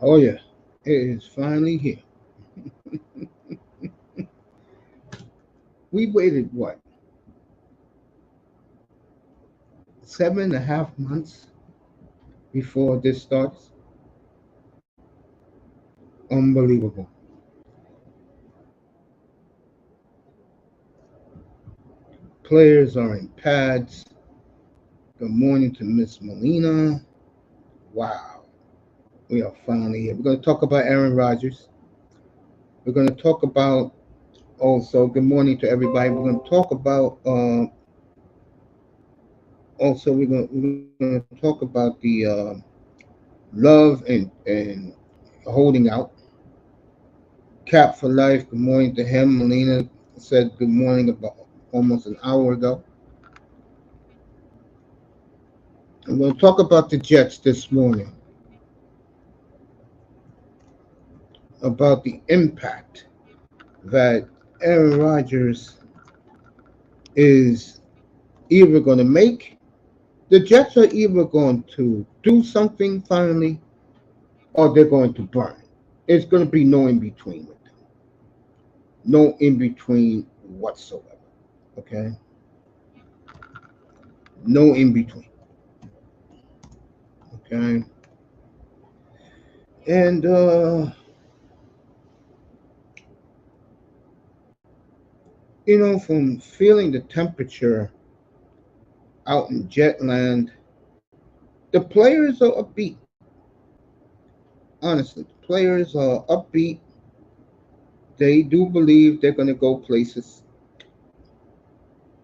Oh yeah, it is finally here. We waited what, 7.5 months before this starts? Unbelievable. Players are in pads. Good morning to Miss Molina. Wow, we are finally here. We're going to talk about Aaron Rodgers. We're going to talk about also. Good morning to everybody. We're going to talk about also. We're going to talk about the love and holding out. Cap for life. Good morning to him. Melina said good morning about almost an hour ago. I'm going to talk about the Jets this morning, about the impact that Aaron Rodgers is either going to make. The Jets are either going to do something finally or they're going to burn. It's going to be no in between with them. No in between whatsoever. Okay? No in between. Okay? And from feeling the temperature out in Jetland, the players are upbeat. Honestly, the players are upbeat. They do believe they're going to go places.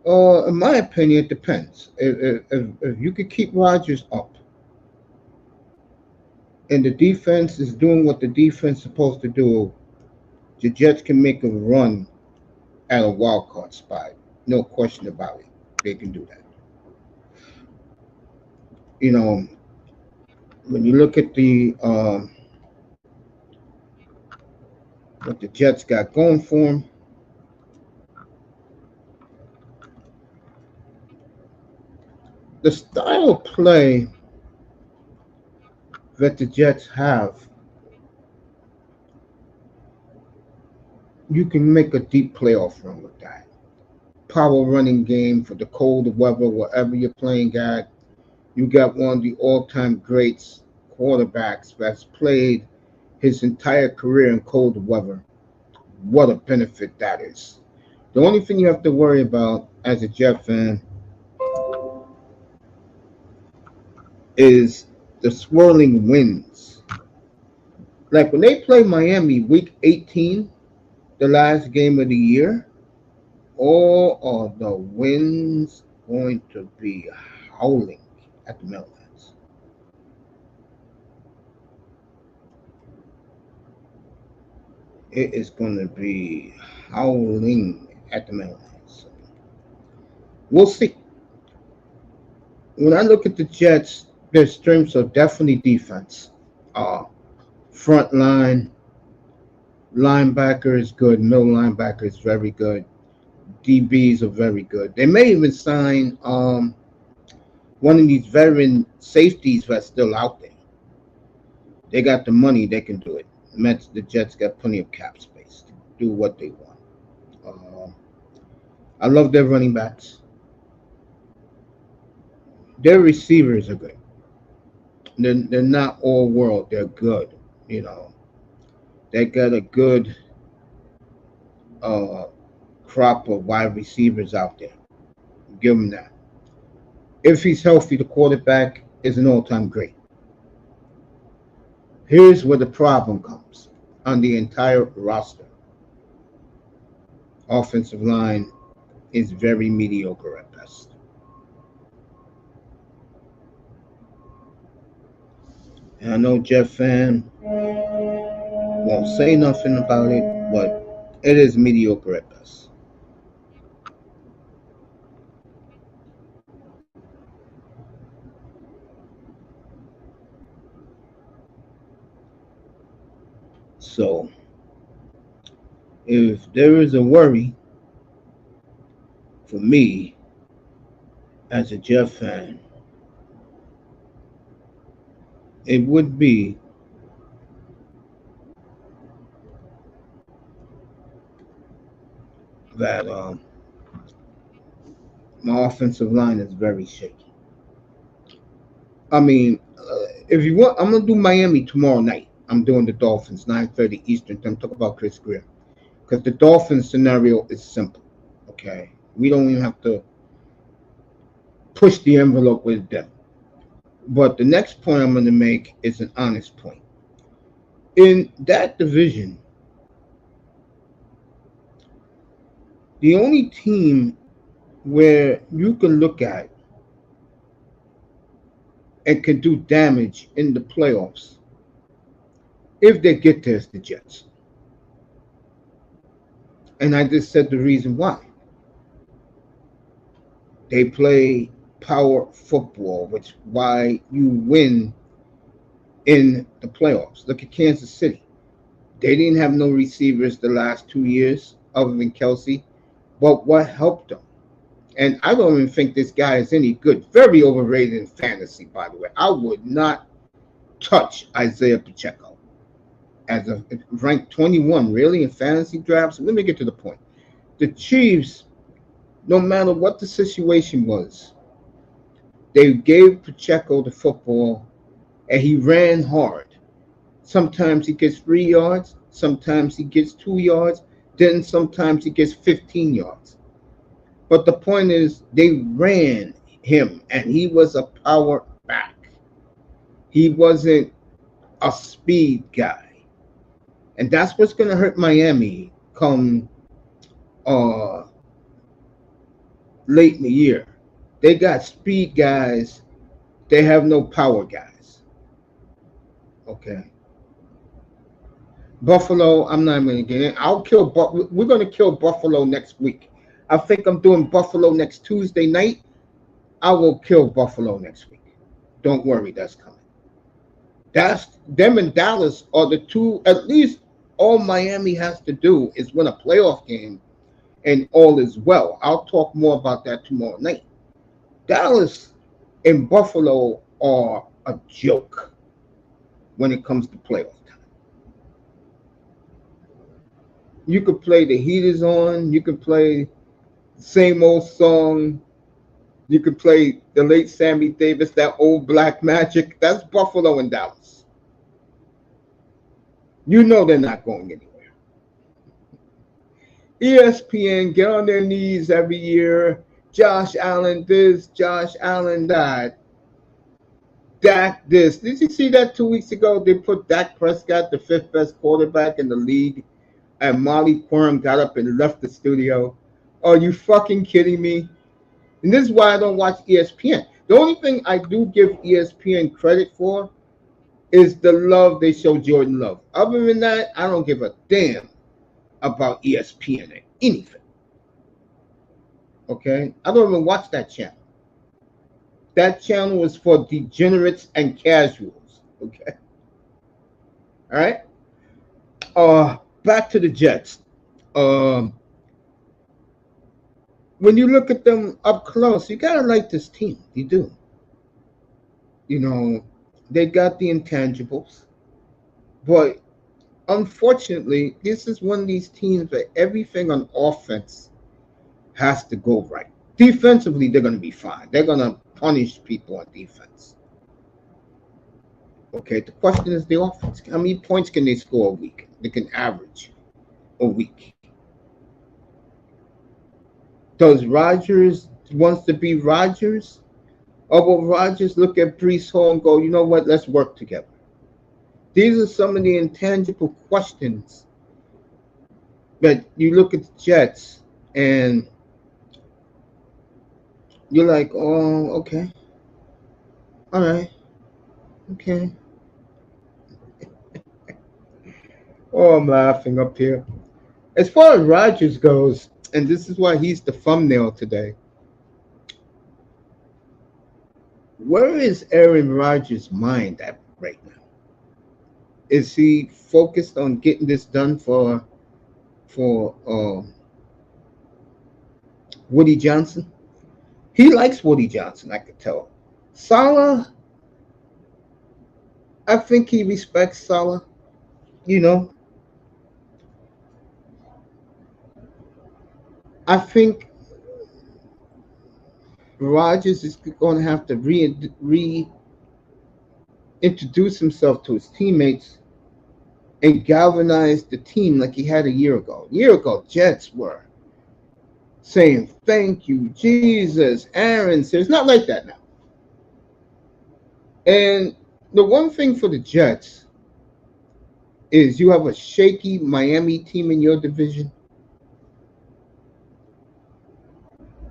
In my opinion, it depends. If you could keep Rodgers up and the defense is doing what the defense is supposed to do, the Jets can make a run at a wild card spot. No question about it. They can do that. You know, when you look at the what the Jets got going for them, the style of play that the Jets have, you can make a deep playoff run with that. Power running game for the cold weather, wherever you're playing at. You got one of the all-time greats quarterbacks that's played his entire career in cold weather. What a benefit that is. The only thing you have to worry about as a Jet fan is the swirling winds. Like when they play Miami week 18, the last game of the year, all of the winds going to be howling at the Meadowlands. It is going to be howling at the Meadowlands. We'll see. When I look at the Jets, their strengths are definitely defense. Uh, Front line, linebacker is good. Middle linebacker is very good. DBs are very good. They may even sign one of these veteran safeties that's still out there. They got the money, they can do it. The Jets got plenty of cap space to do what they want. Uh, I love their running backs. Their receivers are good. They're not all world. They're good. You know, they got a good uh, crop of wide receivers out there. Give him that. If he's healthy, the quarterback is an all-time great. Here's where the problem comes on the entire roster. Offensive line is very mediocre at best. And I know Jeff fan won't say nothing about it, but it is mediocre at best. So if there is a worry for me as a Jeff fan, it would be that my offensive line is very shaky. I mean, if you want, I'm gonna do Miami tomorrow night. I'm doing the Dolphins, 9:30 Eastern time. Talk about Chris Greer because the Dolphins scenario is simple. Okay, we don't even have to push the envelope with them. But the next point I'm gonna make is an honest point. In that division, the only team where you can look at and can do damage in the playoffs if they get there is the Jets. And I just said the reason why. They play power football, which why you win in the playoffs. Look at Kansas City. They didn't have no receivers the last 2 years other than Kelsey. But what helped them? And I don't even think this guy is any good. Very overrated in fantasy, by the way. I would not touch Isaiah Pacheco as a ranked 21, really, in fantasy drafts. Let me get to the point. The Chiefs, no matter what the situation was, they gave Pacheco the football, and he ran hard. Sometimes he gets 3 yards, sometimes he gets 2 yards, then sometimes he gets 15 yards. But the point is, they ran him, and he was a power back. He wasn't a speed guy. And that's what's going to hurt Miami come late in the year. They got speed guys. They have no power guys. Okay. Buffalo, I'm not going to get in. We're going to kill Buffalo next week. I think I'm doing Buffalo next Tuesday night. I will kill Buffalo next week. Don't worry, that's coming. That's them and Dallas are the two. At least all Miami has to do is win a playoff game, and all is well. I'll talk more about that tomorrow night. Dallas and Buffalo are a joke when it comes to playoff time. You could play The Heat Is On. You could play the same old song. You could play the late Sammy Davis, that old Black Magic. That's Buffalo and Dallas. You know they're not going anywhere. ESPN get on their knees every year. Josh Allen this, Josh Allen that. Dak this. Did you see that 2 weeks ago? They put Dak Prescott, the 5th best quarterback in the league, and Molly Quorum got up and left the studio. Are you fucking kidding me? And this is why I don't watch ESPN. The only thing I do give ESPN credit for is the love they show Jordan Love. Other than that, I don't give a damn about ESPN or anything. Okay? I don't even watch that channel. That channel is for degenerates and casuals. Okay? All right? Back to the Jets. When you look at them up close, you gotta like this team. You do. You know, they got the intangibles, but unfortunately, this is one of these teams where everything on offense has to go right. Defensively, they're going to be fine. They're going to punish people on defense. Okay, the question is the offense. How many points can they score a week? They can average a week. Does Rodgers wants to be Rodgers? Or will Rodgers look at Brees Hall and go, you know what, let's work together? These are some of the intangible questions that you look at the Jets and you're like, oh, okay. All right. Okay. Oh, I'm laughing up here. As far as Rodgers goes, and this is why he's the thumbnail today, where is Aaron Rodgers' mind at right now? Is he focused on getting this done for Woody Johnson? He likes Woody Johnson, I could tell. Saleh, I think he respects Saleh. You know, I think Rodgers is going to have to reintroduce himself to his teammates and galvanize the team like he had a year ago. A year ago, Jets were saying, "Thank you, Jesus, Aaron." So it's not like that now. And the one thing for the Jets is you have a shaky Miami team in your division.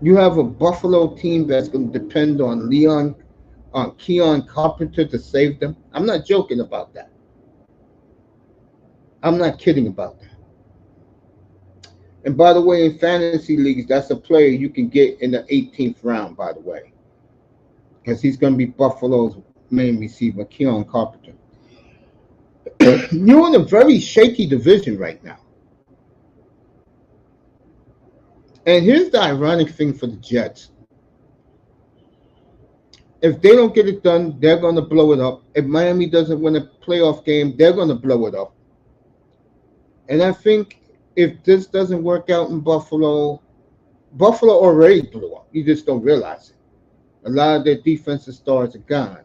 You have a Buffalo team that's going to depend on Keon Carpenter to save them. I'm not joking about that. I'm not kidding about that. And by the way, in fantasy leagues, that's a player you can get in the 18th round, by the way, because he's going to be Buffalo's main receiver, Keon Carpenter. You're in a very shaky division right now. And here's the ironic thing for the Jets. If they don't get it done, they're going to blow it up. If Miami doesn't win a playoff game, they're going to blow it up. And I think if this doesn't work out in Buffalo already blew up. You just don't realize it. A lot of their defensive stars are gone.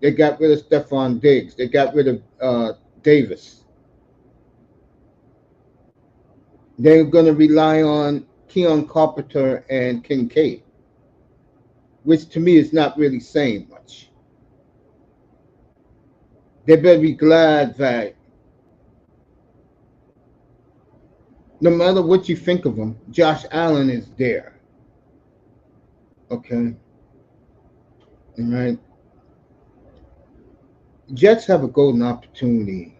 They got rid of Stephon Diggs. They got rid of Davis. They're going to rely on Keon Carpenter and Kincaid, which to me is not really saying much. They better be glad that no matter what you think of him, Josh Allen is there. Okay? All right? Jets have a golden opportunity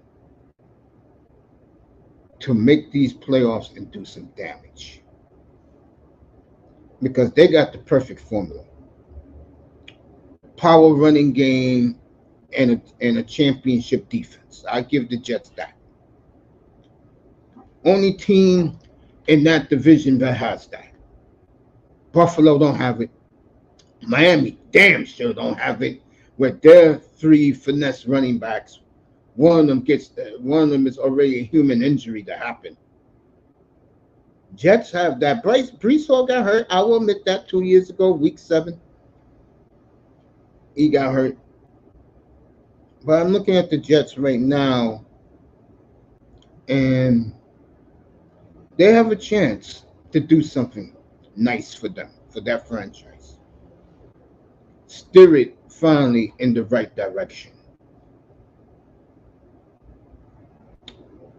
to make these playoffs and do some damage because they got the perfect formula. Power running game and a championship defense. I give the Jets that. Only team in that division that has that. Buffalo don't have it. Miami damn sure don't have it. With their three finesse running backs, one of them is already a human injury to happen. Jets have that. Brees Hall got hurt. I will admit that 2 years ago, week 7. He got hurt. But I'm looking at the Jets right now, and they have a chance to do something nice for them, for that franchise. Steer it finally in the right direction.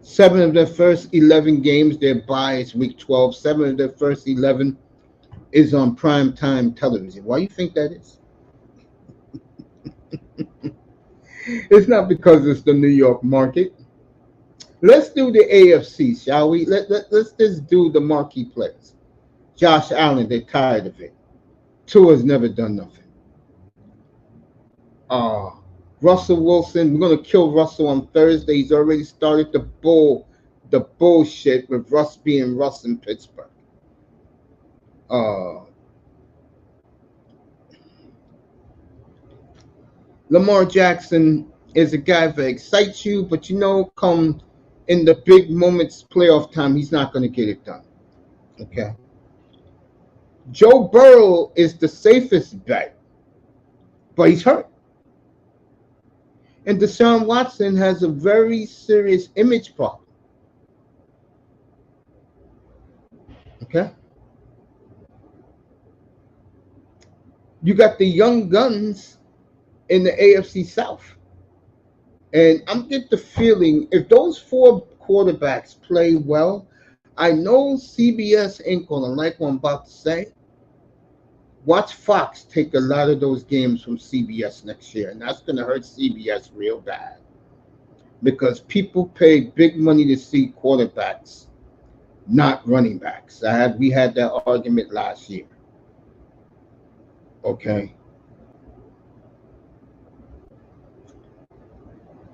7 of their first 11 games, their bye is week 12. 7 of their first 11 is on primetime television. Why do you think that is? It's not because it's the New York market. Let's do the AFC, shall we? Let's just do the marquee players. Josh Allen, they're tired of it. Tua's never done nothing. Russell Wilson, we're going to kill Russell on Thursday. He's already started the bullshit with Russ being Russ in Pittsburgh. Lamar Jackson is a guy that excites you, but come in the big moments, playoff time, he's not going to get it done. Okay. Joe Burrow is the safest bet, but he's hurt. And Deshaun Watson has a very serious image problem. Okay? You got the young guns in the AFC South. And I'm getting the feeling if those 4 quarterbacks play well, I know CBS ain't going to like what I'm about to say. Watch Fox take a lot of those games from CBS next year, and that's going to hurt CBS real bad because people pay big money to see quarterbacks, not running backs. We had that argument last year. Okay.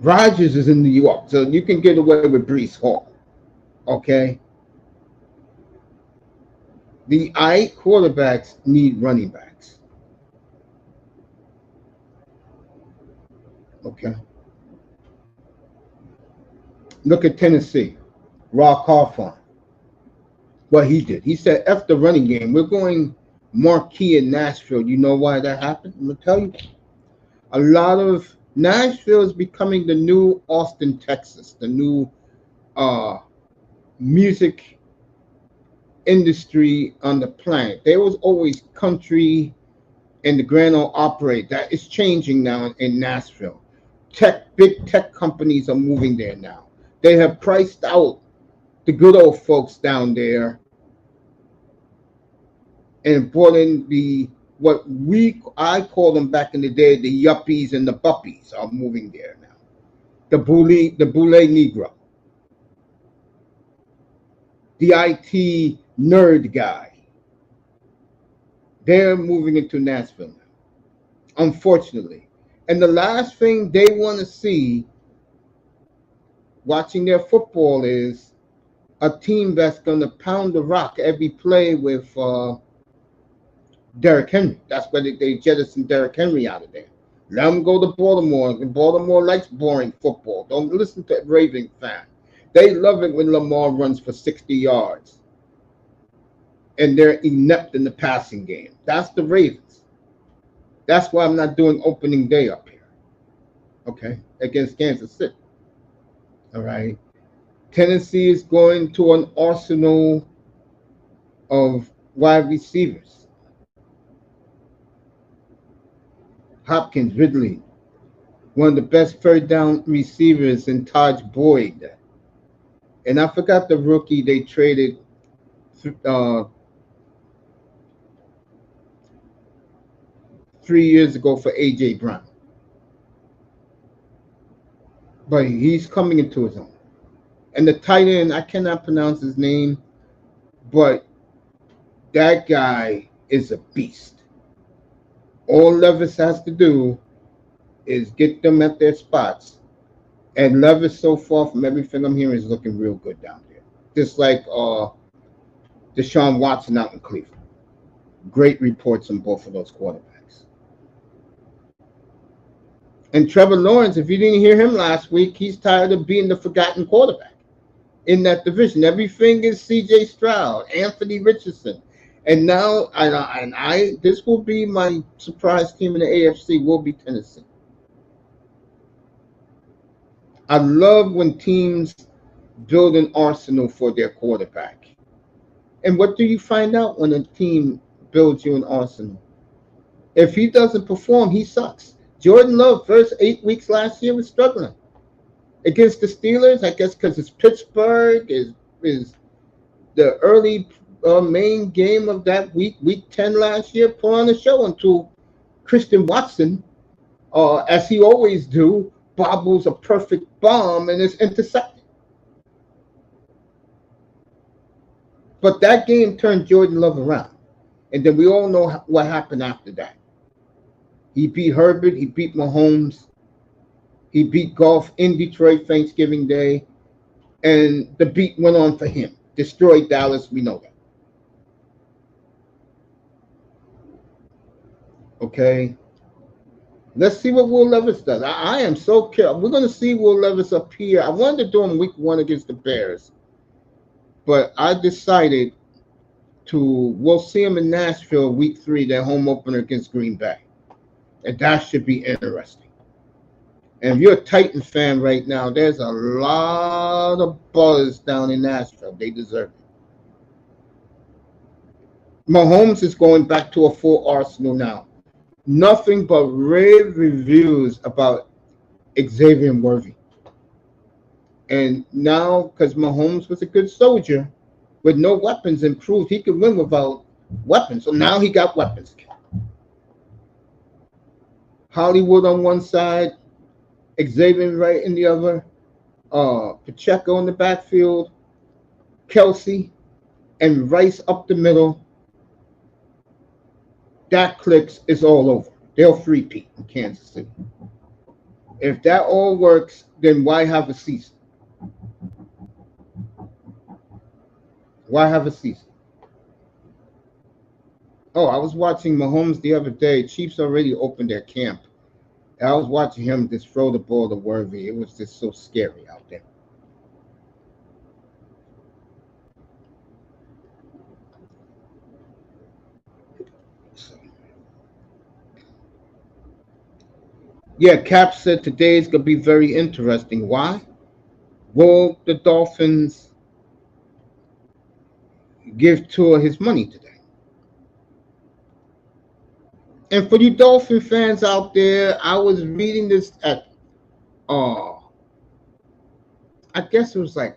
Rodgers is in New York, so you can get away with Brees Hall. Okay. The quarterbacks need running backs. Okay. Look at Tennessee. Rock Hawthorne. what he did. He said, F the running game. We're going marquee in Nashville. You know why that happened? I'm going to tell you. A lot of Nashville is becoming the new Austin, Texas, the new uh, music industry on the planet. There was always country and the Grand Ole Opry. That is changing now in Nashville. Big tech companies are moving there now. They have priced out the good old folks down there and brought in I call them back in the day, the yuppies and the buppies are moving there now. The boule Negro, the IT nerd guy. They're moving into Nashville now, unfortunately. And the last thing they want to see watching their football is a team that's going to pound the rock every play with Derrick Henry. That's why they jettisoned Derrick Henry out of there. Let him go to Baltimore. Baltimore likes boring football. Don't listen to Raven fan. They love it when Lamar runs for 60 yards. And they're inept in the passing game. That's the Ravens. That's why I'm not doing opening day up here. Okay? Against Kansas City. All right? Tennessee is going to an arsenal of wide receivers. Hopkins, Ridley, one of the best third down receivers in Taj Boyd. And I forgot the rookie they traded 3 years ago for A.J. Brown. But he's coming into his own. And the tight end, I cannot pronounce his name, but that guy is a beast. All Levis has to do is get them at their spots. And Levis, so far, from everything I'm hearing, is looking real good down there. Just like Deshaun Watson out in Cleveland. Great reports on both of those quarterbacks. And Trevor Lawrence, if you didn't hear him last week, he's tired of being the forgotten quarterback in that division. Everything is C.J. Stroud, Anthony Richardson. And now, this will be my surprise team in the AFC, will be Tennessee. I love when teams build an arsenal for their quarterback. And what do you find out when a team builds you an arsenal? If he doesn't perform, he sucks. Jordan Love, first 8 weeks last year, was struggling. Against the Steelers, I guess because it's Pittsburgh, is the early main game of that week 10 last year, put on a show until Christian Watson, as he always do, bobbles a perfect bomb and is intercepted. But that game turned Jordan Love around. And then we all know what happened after that. He beat Herbert, he beat Mahomes, he beat Goff in Detroit Thanksgiving Day, and the beat went on for him. Destroyed Dallas, we know that. Okay. Let's see what Will Levis does. I am so curious. We're going to see Will Levis up here. I wanted to do him week 1 against the Bears, but I decided we'll see him in Nashville week 3, their home opener against Green Bay. And that should be interesting. And if you're a Titan fan right now, there's a lot of buzz down in Nashville. They deserve it. Mahomes is going back to a full arsenal now. Nothing but rave reviews about Xavier Worthy. And now, because Mahomes was a good soldier with no weapons and proved he could win without weapons. So now he got weapons. Hollywood on one side, Xavier right in the other, Pacheco in the backfield, Kelsey, and Rice up the middle. That clicks, is all over. They'll three-peat in Kansas City. If that all works, then why have a season? Why have a season? Oh, I was watching Mahomes the other day. Chiefs already opened their camp. I was watching him just throw the ball to Worthy. It was just so scary out there. Yeah, Cap said today's gonna be very interesting. Why? Will the Dolphins give Tua his money today? And for you Dolphin fans out there, I was reading this at uh I guess it was like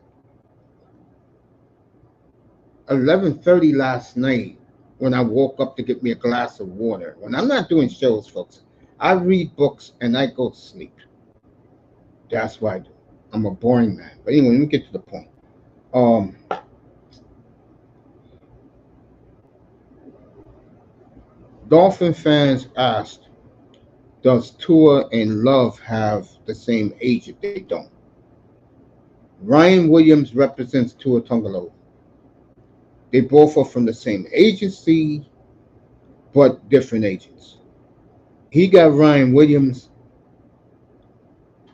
11:30 last night when I woke up to get me a glass of water. When I'm not doing shows, folks, I read books and I go to sleep. That's what I do. I'm a boring man. But anyway, let me get to the point. Um, Dolphin fans asked, does Tua and Love have the same age if they don't? Ryan Williams represents Tua Tungalo. They both are from the same agency, but different agents. He got Ryan Williams,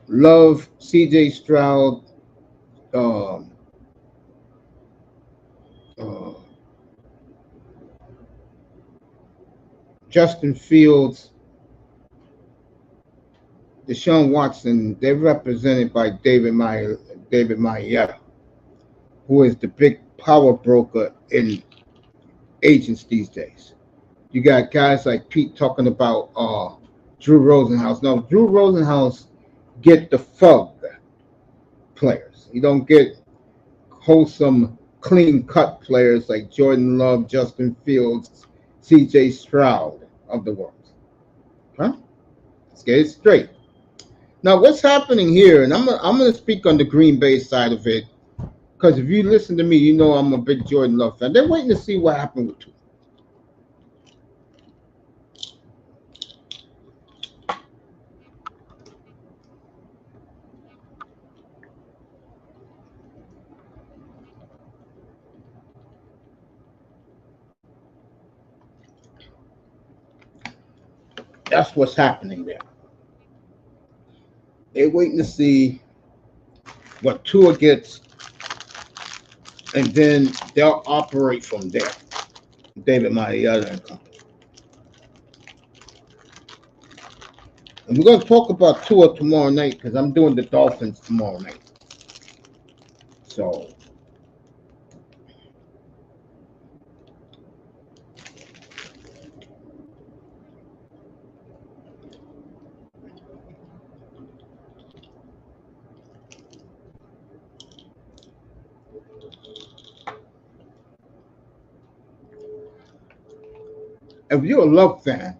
Love, CJ Stroud, um, uh, Justin Fields, Deshaun Watson. They're represented by David Mayetta, who is the big power broker in agents these days. You got guys like Pete talking about Drew Rosenhaus. No, Drew Rosenhaus get the thug players. You don't get wholesome, clean cut players like Jordan Love, Justin Fields, CJ Stroud of the world. Huh? Let's get it straight. Now, what's happening here, and I'm going to speak on the Green Bay side of it, because if you listen to me, you know I'm a big Jordan Love fan. They're waiting to see what happened with Tua. That's what's happening there. They're waiting to see what Tua gets, and then they'll operate from there. David Marietta and company. And we're going to talk about Tua tomorrow night because I'm doing the Dolphins tomorrow night. So, if you're a Love fan,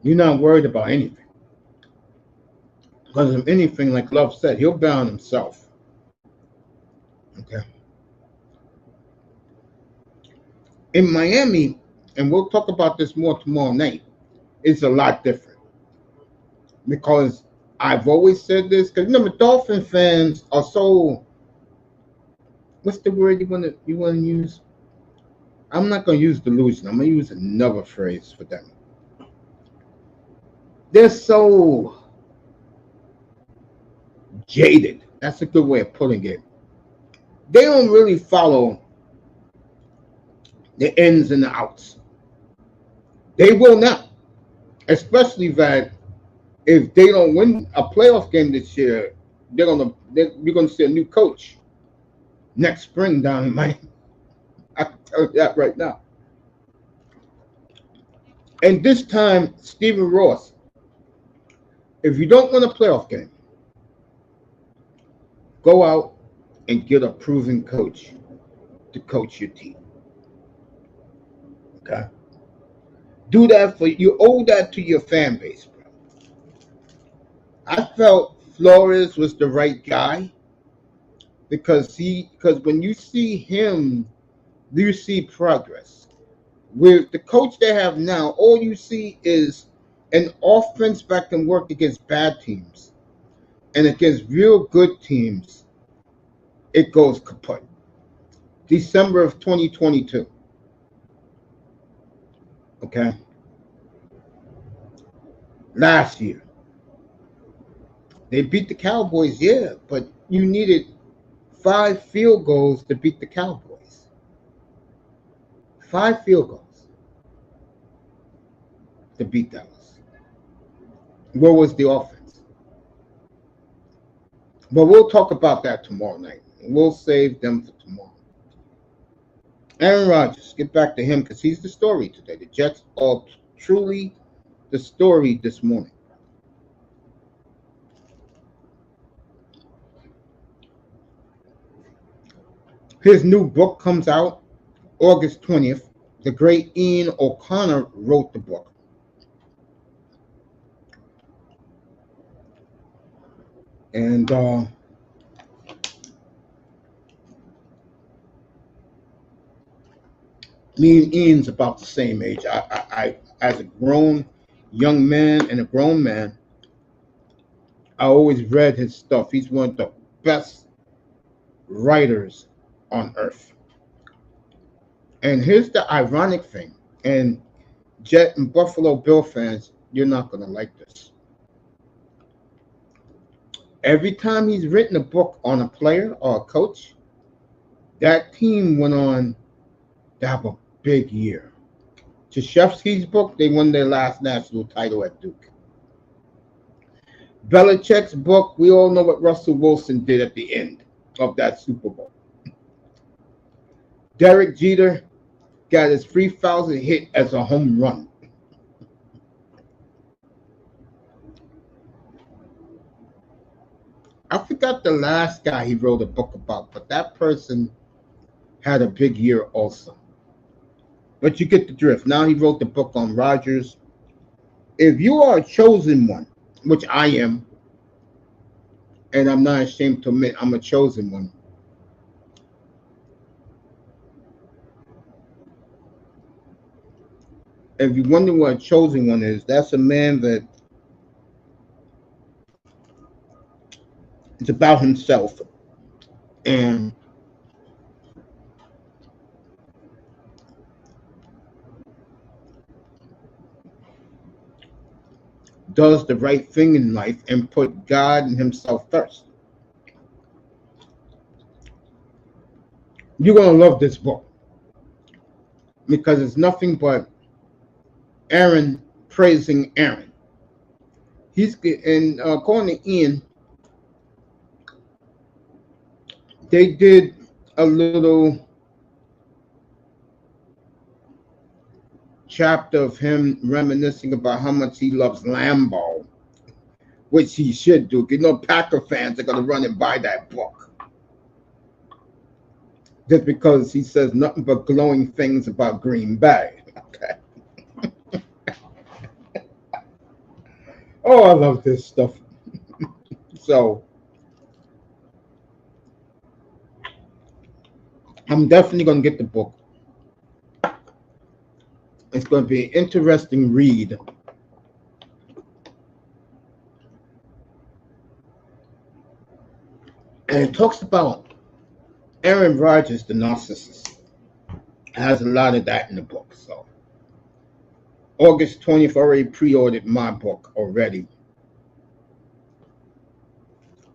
you're not worried about anything. Because if anything, like Love said, he'll bet on himself. Okay. In Miami, and we'll talk about this more tomorrow night, it's a lot different. Because I've always said this, because remember, Dolphin fans are so, what's the word you want to use? I'm not going to use delusion. I'm going to use another phrase for them. They're so jaded. That's a good way of putting it. They don't really follow the ins and the outs. They will not, especially that if they don't win a playoff game this year, you're gonna see a new coach next spring down in Miami. I can tell you that right now. And this time, Stephen Ross, if you don't win a playoff game, go out and get a proven coach to coach your team. Okay? Do that for you. Owe that to your fan base, bro. I felt Flores was the right guy because when you see him, you see progress. With the coach they have now, all you see is an offense that can work against bad teams and against real good teams. It goes kaput. December of 2022. Okay. Last year. They beat the Cowboys, yeah, but you needed 5 field goals to beat the Cowboys. 5 field goals. to beat Dallas? Where was the offense? But we'll talk about that tomorrow night. We'll save them for tomorrow. Aaron Rodgers, get back to him because he's the story today. The Jets are truly the story this morning. His new book comes out August 20th. The great Ian O'Connor wrote the book. And me and Ian's about the same age. I as a grown young man and a grown man, I always read his stuff. He's one of the best writers on earth. And here's the ironic thing, and Jet and Buffalo Bill fans, you're not going to like this. Every time he's written a book on a player or a coach, that team went on to have a big year. Krzyzewski's book, they won their last national title at Duke. Belichick's book, we all know what Russell Wilson did at the end of that Super Bowl. Derek Jeter got his 3,000th hit as a home run. I forgot the last guy he wrote a book about, but that person had a big year also. But you get the drift. Now he wrote the book on Rodgers. If you are a chosen one, which I am, and I'm not ashamed to admit I'm a chosen one, if you wonder what a chosen one is, that's a man that is about himself and does the right thing in life and put God and himself first. You're going to love this book because it's nothing but Aaron praising Aaron. He's, and according to Ian, they did a little chapter of him reminiscing about how much he loves Lambeau, which he should do. You know, Packer fans are going to run and buy that book just because he says nothing but glowing things about Green Bay. Okay. Oh, I love this stuff. So I'm definitely going to get the book. It's going to be an interesting read. And it talks about Aaron Rodgers, the narcissist. Has a lot of that in the book. So August 20th, already pre-ordered my book already.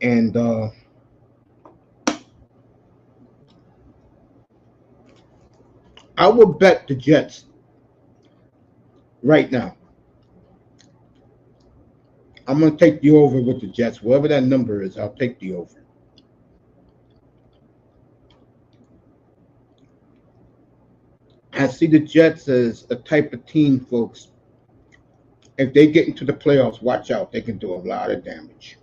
And I will bet the Jets right now. I'm going to take the over with the Jets. Whatever that number is, I'll take the over. I see the Jets as a type of team, folks. If they get into the playoffs, watch out. They can do a lot of damage.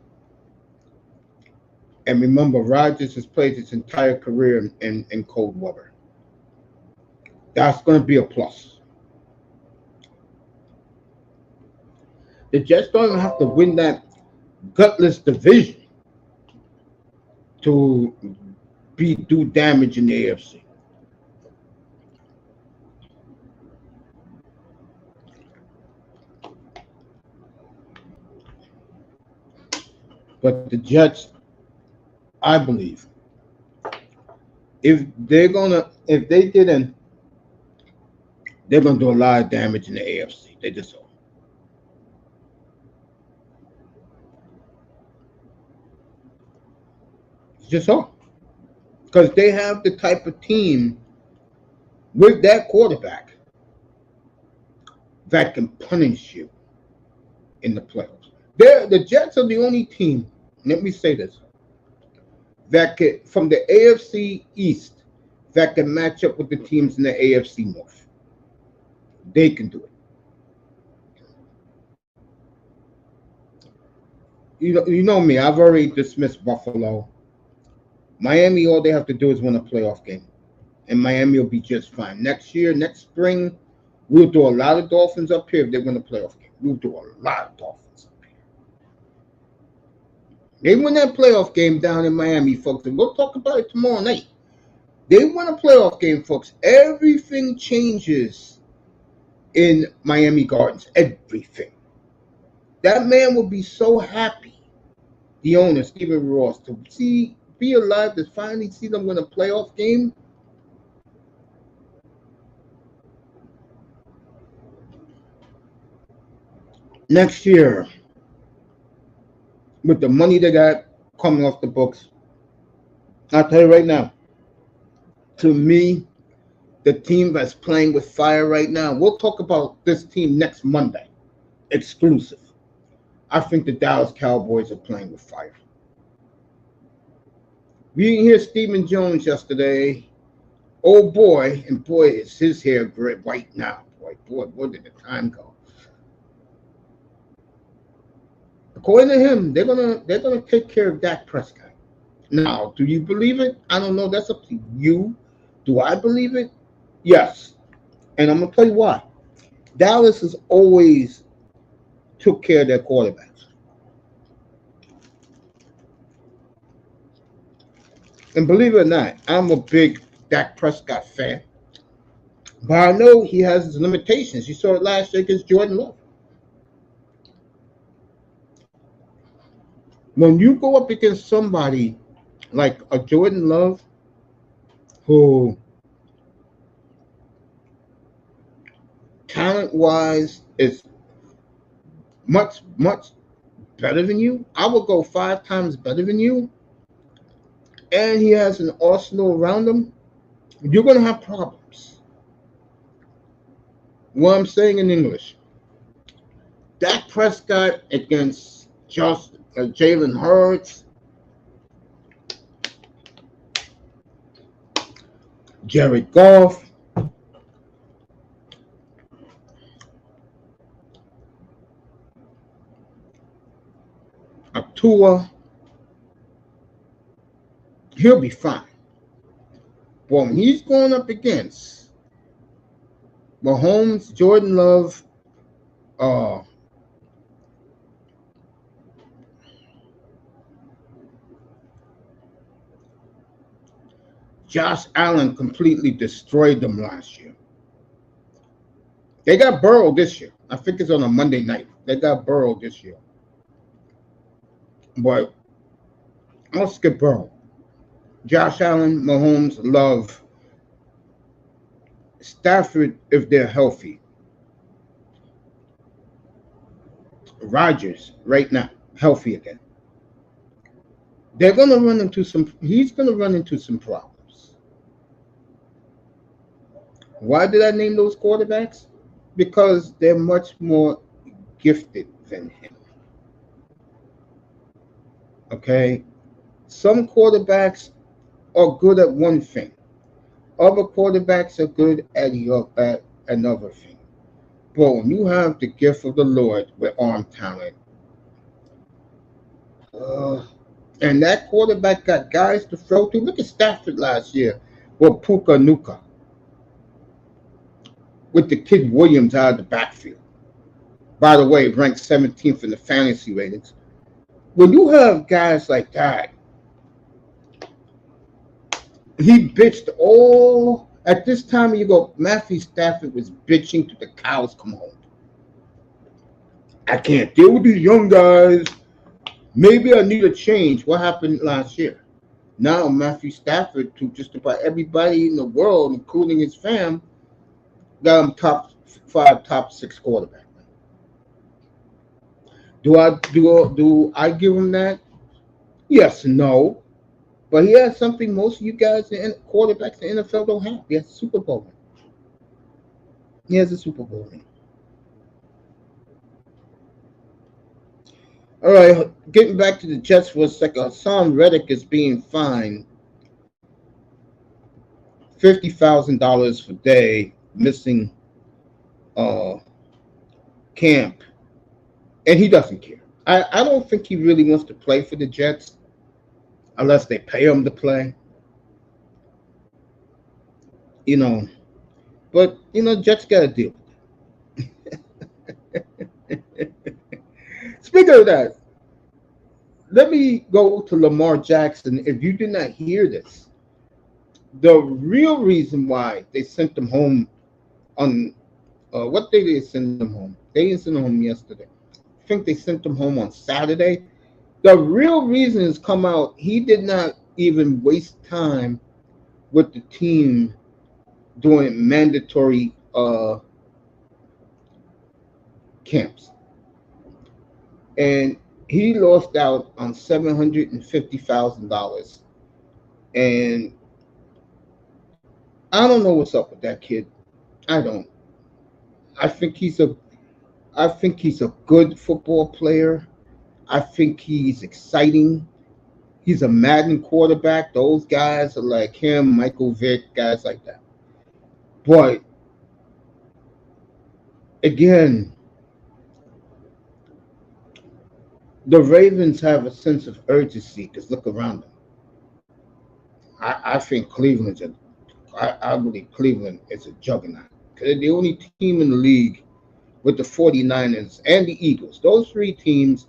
And remember, Rodgers has played his entire career in cold weather. That's going to be a plus. The Jets don't even have to win that gutless division to do damage in the AFC. But the Jets, I believe, if they didn't, they're gonna do a lot of damage in the AFC. They just are. It's just all. Because they have the type of team with that quarterback that can punish you in the playoffs. The Jets are the only team, let me say this, that can, from the AFC East, that can match up with the teams in the AFC North. They can do it. You know me. I've already dismissed Buffalo. Miami, all they have to do is win a playoff game, and Miami will be just fine. Next year, next spring, we'll do a lot of Dolphins up here if they win a playoff game. We'll do a lot of Dolphins up here. They win that playoff game down in Miami, folks, and we'll talk about it tomorrow night. They win a playoff game, folks. Everything changes in Miami Gardens. Everything. That man will be so happy, the owner, Stephen Ross, to be alive to finally see them win a playoff game. Next year, with the money they got coming off the books, I'll tell you right now, to me, the team that's playing with fire right now, we'll talk about this team next Monday, exclusive. I think the Dallas Cowboys are playing with fire. We didn't hear Stephen Jones yesterday. Oh boy, and boy, is his hair white now. Boy, where did the time go? According to him, they're gonna take care of Dak Prescott. Now, do you believe it? I don't know. That's up to you. Do I believe it? Yes. And I'm gonna tell you why. Dallas has always took care of their quarterbacks. And believe it or not, I'm a big Dak Prescott fan. But I know he has his limitations. You saw it last year against Jordan Love. When you go up against somebody like a Jordan Love, who talent-wise is much better than you, I would go 5 times better than you, and he has an arsenal around him, you're going to have problems. What I'm saying in English, Dak Prescott against Jalen Hurts, Jared Goff, Tua, he'll be fine. But when he's going up against Mahomes, Jordan Love, Josh Allen completely destroyed them last year. They got Burrow this year. I think it's on a Monday night. They got Burrow this year. But I'll skip Burrow. Josh Allen, Mahomes, Love, Stafford if they're healthy. Rodgers right now, healthy again. They're gonna run into he's gonna run into some problems. Why did I name those quarterbacks? Because they're much more gifted than him. Okay? Some quarterbacks are good at one thing. Other quarterbacks are good at another thing. But when you have the gift of the Lord with arm talent, and that quarterback got guys to throw to. Look at Stafford last year with Puka Nuka, with the kid Williams out of the backfield. By the way, ranked 17th in the fantasy ratings. When you have guys like that, he bitched all. At this time, you go, Matthew Stafford was bitching till the cows come home. I can't deal with these young guys. Maybe I need a change. What happened last year? Now Matthew Stafford, to just about everybody in the world, including his fam, got him top 5, top 6 quarterback. Do I give him that? Yes, no. But he has something most of you guys and quarterbacks in the NFL don't have. He has a Super Bowl ring. He has a Super Bowl ring. All right, getting back to the Jets for a second. Hassan Reddick is being fined $50,000 for day missing uh, camp, and he doesn't care. I don't think he really wants to play for the Jets unless they pay him to play. You know, but Jets got to deal with it. Speaking of that, let me go to Lamar Jackson. If you did not hear this, the real reason why they sent him home on what day did they send him home? They didn't send him home yesterday. I think they sent him home on Saturday. The real reason has come out. He did not even waste time with the team doing mandatory camps, and he lost out on $750,000. And I don't know what's up with that kid. I don't. I think he's a. I think he's a good football player. I think he's exciting. He's a Madden quarterback. Those guys are like him, Michael Vick, guys like that. But again, the Ravens have a sense of urgency because look around them. I think Cleveland's a. I believe Cleveland is a juggernaut. They're the only team in the league with the 49ers and the Eagles. Those three teams,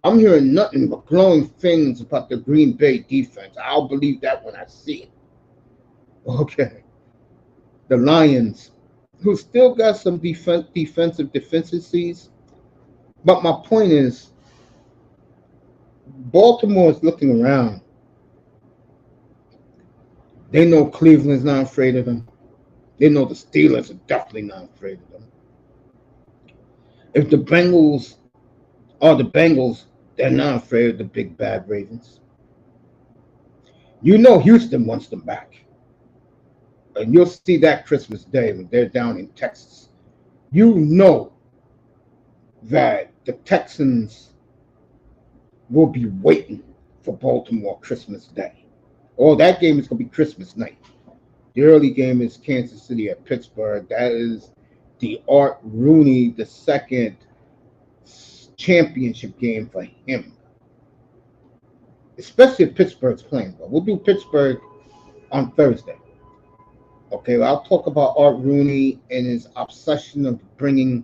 I'm hearing nothing but glowing things about the Green Bay defense. I'll believe that when I see it. Okay. The Lions, who still got some defensive deficiencies. But my point is, Baltimore is looking around. They know Cleveland's not afraid of them. They know the Steelers are definitely not afraid of them. If the Bengals are the Bengals, they're not afraid of the big bad Ravens. You know Houston wants them back. And you'll see that Christmas Day when they're down in Texas. You know that the Texans will be waiting for Baltimore Christmas Day. Oh, that game is going to be Christmas night. The early game is Kansas City at Pittsburgh. That is the Art Rooney II championship game for him. Especially if Pittsburgh's playing. But we'll do Pittsburgh on Thursday. Okay, well, I'll talk about Art Rooney and his obsession of bringing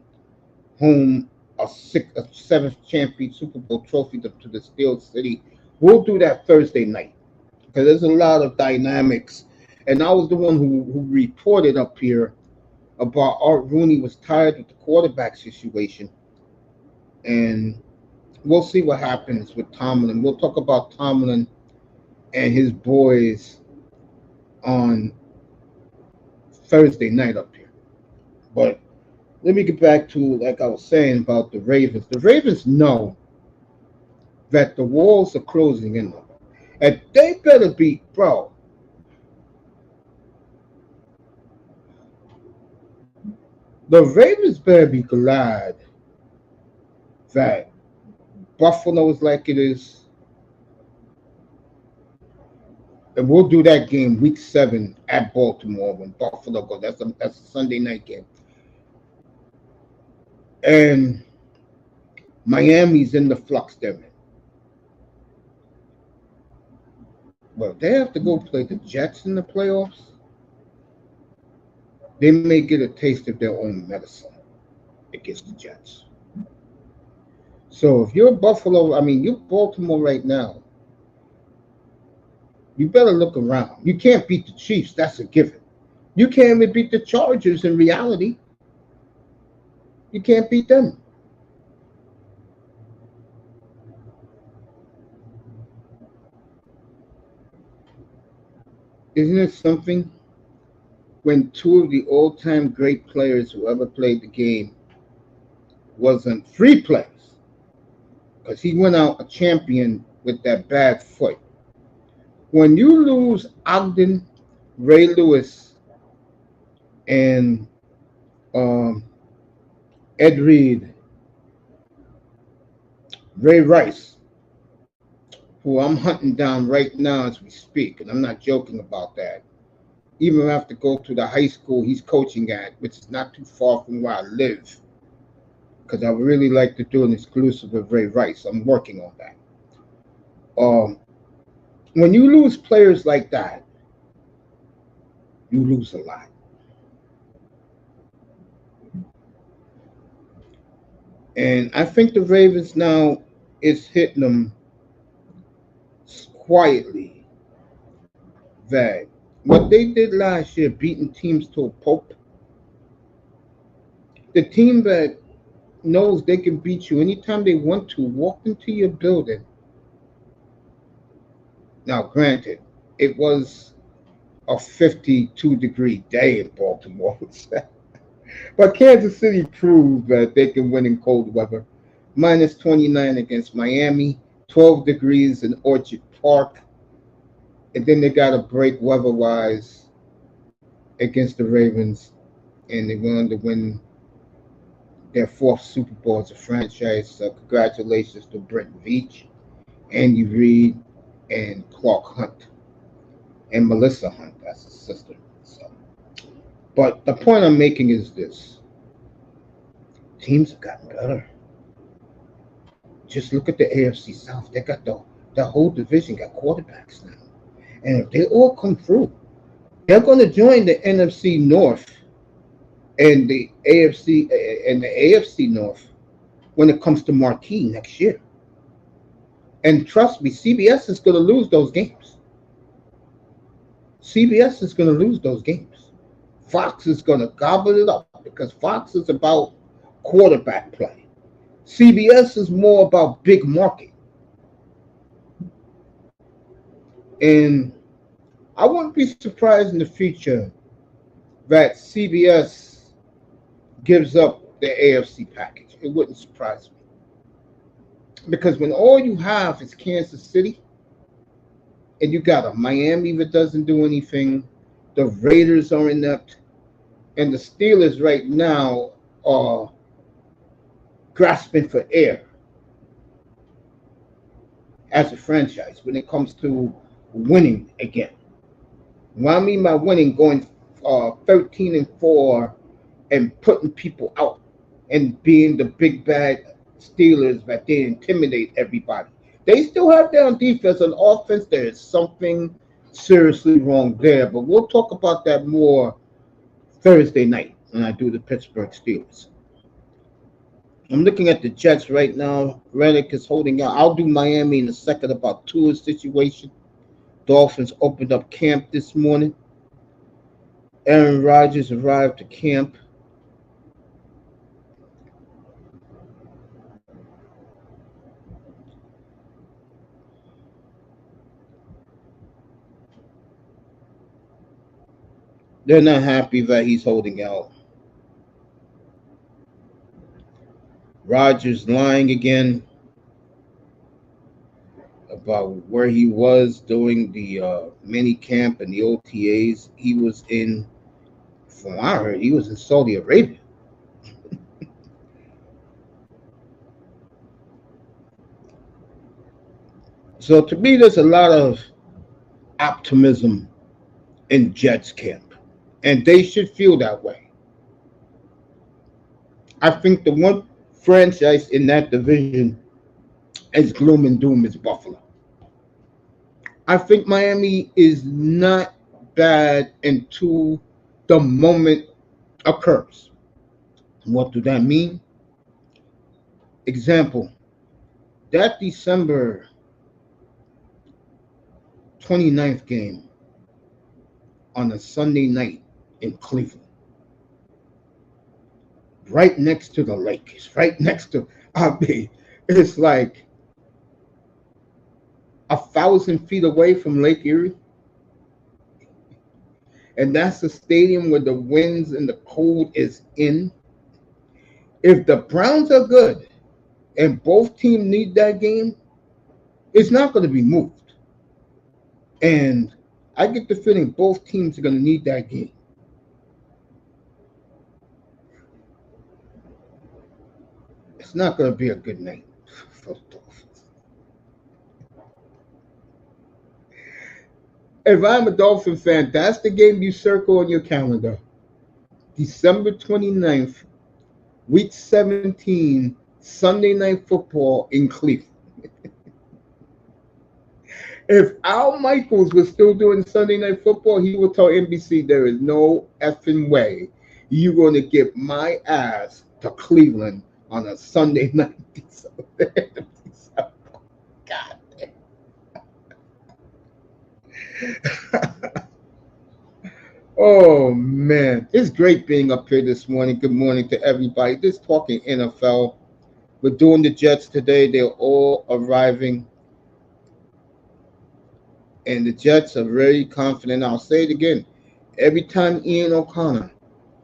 home a seventh champion Super Bowl trophy to the Steel City. We'll do that Thursday night because there's a lot of dynamics. And I was the one who reported up here about Art Rooney was tired with the quarterback situation. And we'll see what happens with Tomlin. We'll talk about Tomlin and his boys on Thursday night up here. But let me get back to, like I was saying, about the Ravens. The Ravens know that the walls are closing in on them. And they better be, bro. The Ravens better be glad that Buffalo is like it is. And we'll do that game week 7 at Baltimore when Buffalo goes. That's a Sunday night game. And Miami's in the flux they're in. Well, they have to go play the Jets in the playoffs. They may get a taste of their own medicine against the Jets. So if you're you're Baltimore right now, you better look around. You can't beat the Chiefs. That's a given. You can't even beat the Chargers in reality. You can't beat them. Isn't it something when two of the all-time great players who ever played the game wasn't free players? Because he went out a champion with that bad foot. When you lose Ogden, Ray Lewis, and Ed Reed, Ray Rice, who I'm hunting down right now as we speak, and I'm not joking about that. Even have to go to the high school he's coaching at, which is not too far from where I live, because I would really like to do an exclusive with Ray Rice. I'm working on that. Um, when you lose players like that, you lose a lot. And I think the Ravens now is hitting them quietly that what they did last year, beating teams to a pulp, the team that knows they can beat you anytime they want to walk into your building. Now, granted, it was a 52-degree day in Baltimore. But Kansas City proved that they can win in cold weather. Minus 29 against Miami, 12 degrees in Orchard Park. And then they got a break weather-wise against the Ravens. And they went on to win their fourth Super Bowl as a franchise. So congratulations to Brent Veach, Andy Reid, and Clark Hunt. And Melissa Hunt, that's his sister. So, but the point I'm making is this. Teams have gotten better. Just look at the AFC South. They got the whole division got quarterbacks now. And if they all come through, they're going to join the NFC North and the AFC North when it comes to marquee next year. And trust me, CBS is going to lose those games. CBS is going to lose those games. Fox is going to gobble it up because Fox is about quarterback play. CBS is more about big market. And I wouldn't be surprised in the future that CBS gives up the AFC package. It wouldn't surprise me. Because when all you have is Kansas City, and you got a Miami that doesn't do anything, the Raiders are inept, and the Steelers right now are grasping for air as a franchise when it comes to winning again. What I mean by winning, going 13-4 and putting people out and being the big bad Steelers that they intimidate everybody. They still have their own defense. On offense, there is something seriously wrong there. But we'll talk about that more Thursday night when I do the Pittsburgh Steelers. I'm looking at the Jets right now. Reddick is holding out. I'll do Miami in a second about Tua's situation. Dolphins opened up camp this morning. Aaron Rodgers arrived to camp. They're not happy that he's holding out. Rodgers lying again about where he was during the mini camp and the OTAs. He was in, from what I heard, he was in Saudi Arabia. So to me, there's a lot of optimism in Jets camp, and they should feel that way. I think the one franchise in that division is gloom and doom is Buffalo. I think Miami is not bad until the moment occurs. What do that mean? Example, that December 29th game on a Sunday night in Cleveland, right next to the lake. It's right next to, I mean, it's like 1,000 feet away from Lake Erie. And that's a stadium where the winds and the cold is in. If the Browns are good and both teams need that game, it's not going to be moved. And I get the feeling both teams are going to need that game. It's not going to be a good night for the Dolphins. If I'm a Dolphin fan, that's the game you circle on your calendar. December 29th, week 17, Sunday Night Football in Cleveland. If Al Michaels was still doing Sunday Night Football, he would tell NBC there is no effing way you're going to get my ass to Cleveland on a Sunday night. God damn. Oh, man. It's great being up here this morning. Good morning to everybody. Just talking NFL. We're doing the Jets today. They're all arriving. And the Jets are very confident. I'll say it again. Every time Ian O'Connor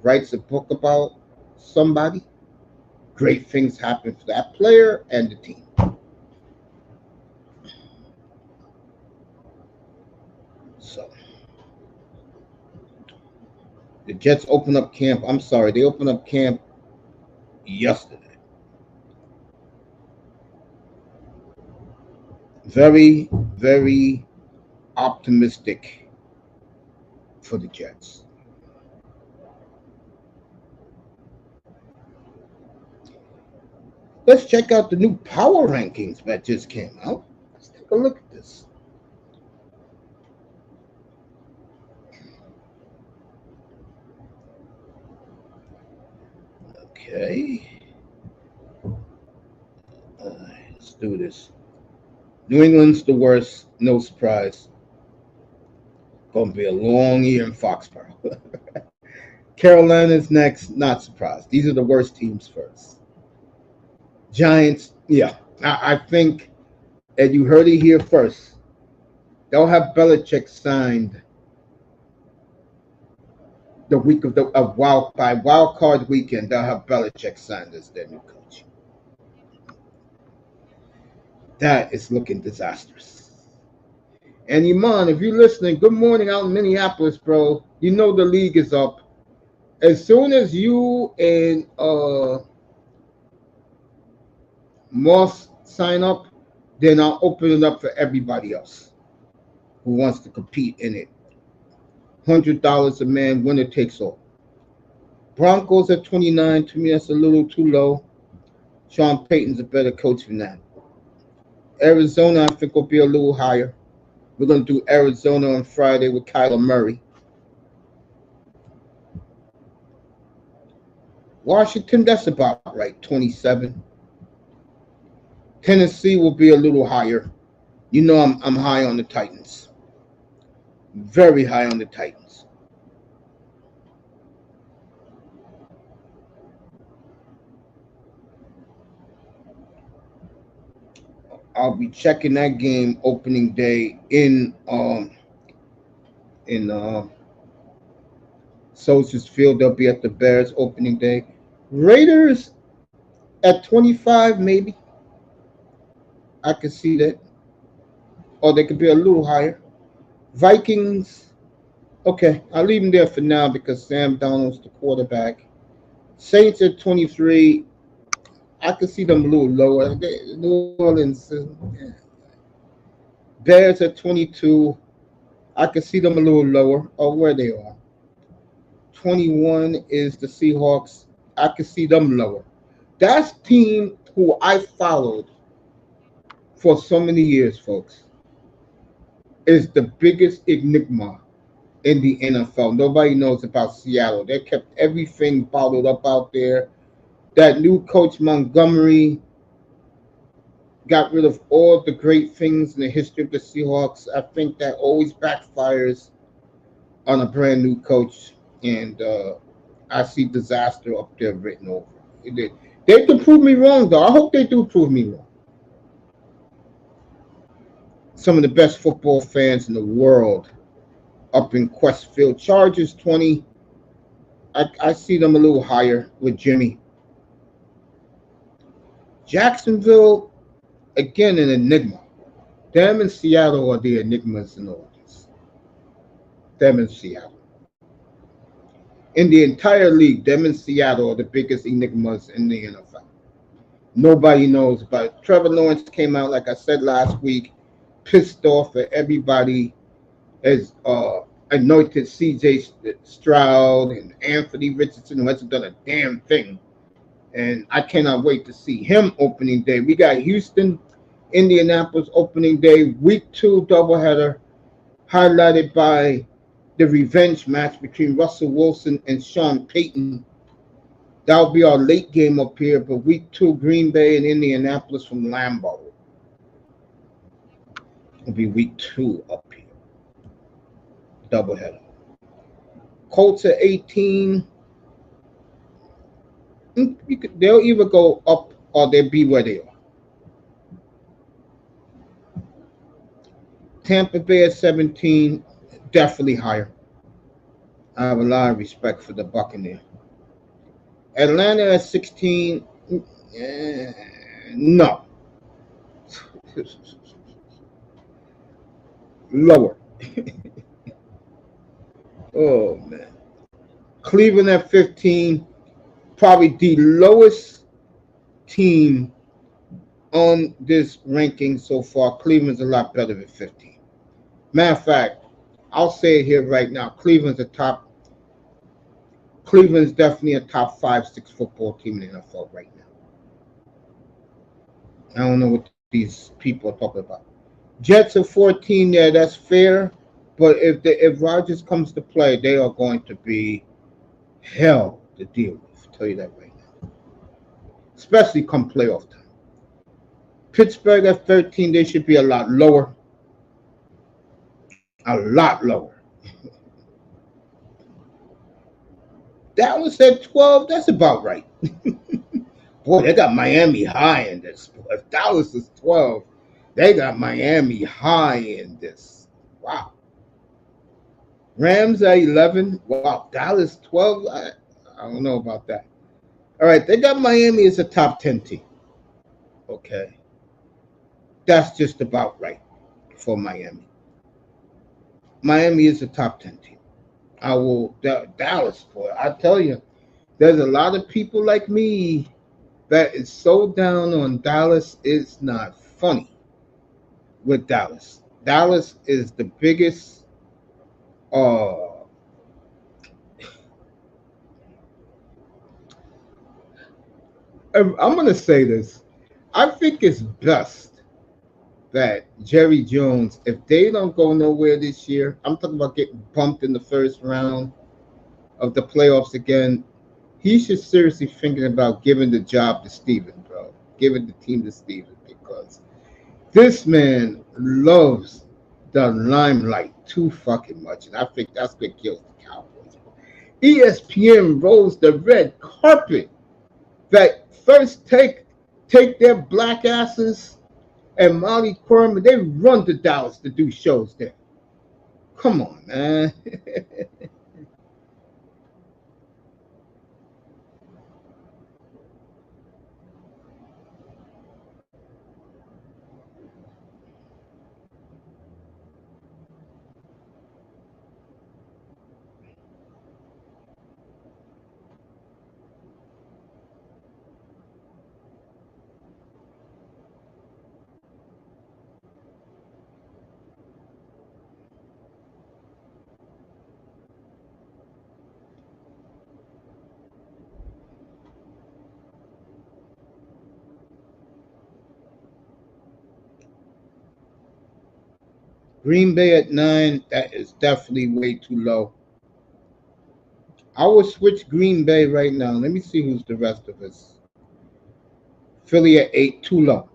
writes a book about somebody, great things happen for that player and the team. So, the Jets open up camp. I'm sorry, they opened up camp yesterday. Very, very optimistic for the Jets. Let's check out the new power rankings that just came out. Let's take a look at this. Okay. Let's do this. New England's the worst, no surprise. Gonna be a long year in Foxborough. Carolina's next, not surprised. These are the worst teams first. Giants, yeah. I think, and you heard it here first, they'll have Belichick signed the week of wild card weekend. They'll have Belichick signed as their new coach. That is looking disastrous. And Iman, if you're listening, good morning out in Minneapolis, bro. You know the league is up. As soon as you and Moss sign up, then I'll open it up for everybody else who wants to compete in it. $100 a man, winner takes all. Broncos at 29. To me, that's a little too low. Sean Payton's a better coach than that. Arizona, I think, will be a little higher. We're going to do Arizona on Friday with Kyler Murray. Washington, that's about right, 27. Tennessee will be a little higher. You know I'm high on the Titans. Very high on the Titans. I'll be checking that game opening day in Soldiers Field. They'll be at the Bears opening day. Raiders at 25, maybe. I could see that. Or they could be a little higher. Vikings, okay, I'll leave them there for now because Sam Darnold's the quarterback. Saints at 23, I could see them a little lower. New Orleans, yeah. Bears at 22, I could see them a little lower, or where they are. 21 is the Seahawks. I could see them lower. That's team who I followed for so many years, folks. Is the biggest enigma in the NFL. Nobody knows about Seattle. They kept everything bottled up out there. That new coach Montgomery got rid of all the great things in the history of the Seahawks. I think that always backfires on a brand new coach, and I see disaster up there written over. They can prove me wrong, though. I hope they do prove me wrong. Some of the best football fans in the world up in Questfield. Chargers 20. I see them a little higher with Jimmy. Jacksonville, again, an enigma. Them and Seattle are the enigmas in all this. Them and Seattle. In the entire league, them and Seattle are the biggest enigmas in the NFL. Nobody knows about it. Trevor Lawrence came out, like I said last week, pissed off at everybody as anointed CJ Stroud and Anthony Richardson, who hasn't done a damn thing. And I cannot wait to see him opening day. We got Houston, Indianapolis opening day, week 2 doubleheader, highlighted by the revenge match between Russell Wilson and Sean Payton. That'll be our late game up here, but week 2, Green Bay and Indianapolis from Lambeau. It'll be week 2 up here. Doubleheader. Colts at 18. They'll either go up or they'll be where they are. Tampa Bay at 17, definitely higher. I have a lot of respect for the Buccaneers. Atlanta at 16, no. Lower. Oh, man. Cleveland at 15, probably the lowest team on this ranking so far. Cleveland's a lot better than 15. Matter of fact, I'll say it here right now. Cleveland's definitely a top 5-6 football team in the NFL right now. I don't know what these people are talking about. Jets are 14 there. That's fair. But if Rodgers comes to play, they are going to be hell to deal with. I'll tell you that right now. Especially come playoff time. Pittsburgh at 13, they should be a lot lower. A lot lower. Dallas at 12, that's about right. Boy, they got Miami high in this. If Dallas is 12, they got Miami high in this. Wow. Rams at 11. Wow. Dallas 12. I don't know about that. All right. They got Miami as a top 10 team. Okay. That's just about right for Miami. Miami is a top 10 team. Dallas, boy, I tell you, there's a lot of people like me that is so down on Dallas. It's not funny with Dallas. Dallas is the biggest I'm going to say this. I think it's best that Jerry Jones, if they don't go nowhere this year, I'm talking about getting bumped in the first round of the playoffs again, he should seriously thinking about giving the job to Steven, bro. Giving the team to Steven, because this man loves the limelight too fucking much, and I think that's what kills the Cowboys. ESPN rolls the red carpet that first take their black asses and Molly Quorum, and they run to Dallas to do shows there. Come on, man. Green Bay at 9, that is definitely way too low. I will switch Green Bay right now. Let me see who's the rest of us. Philly at 8, too low.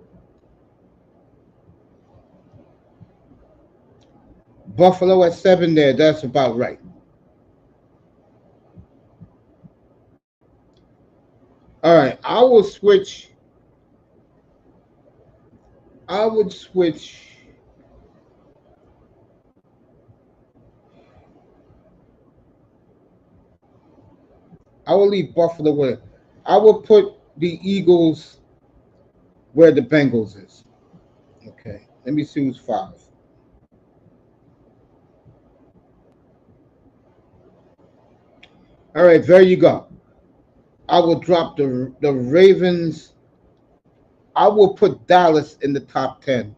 Buffalo at 7 there, that's about right. All right, I would switch. I will leave Buffalo where. I will put the Eagles where the Bengals is. Okay, let me see who's 5. All right, there you go. I will drop the Ravens I will put Dallas in the top 10.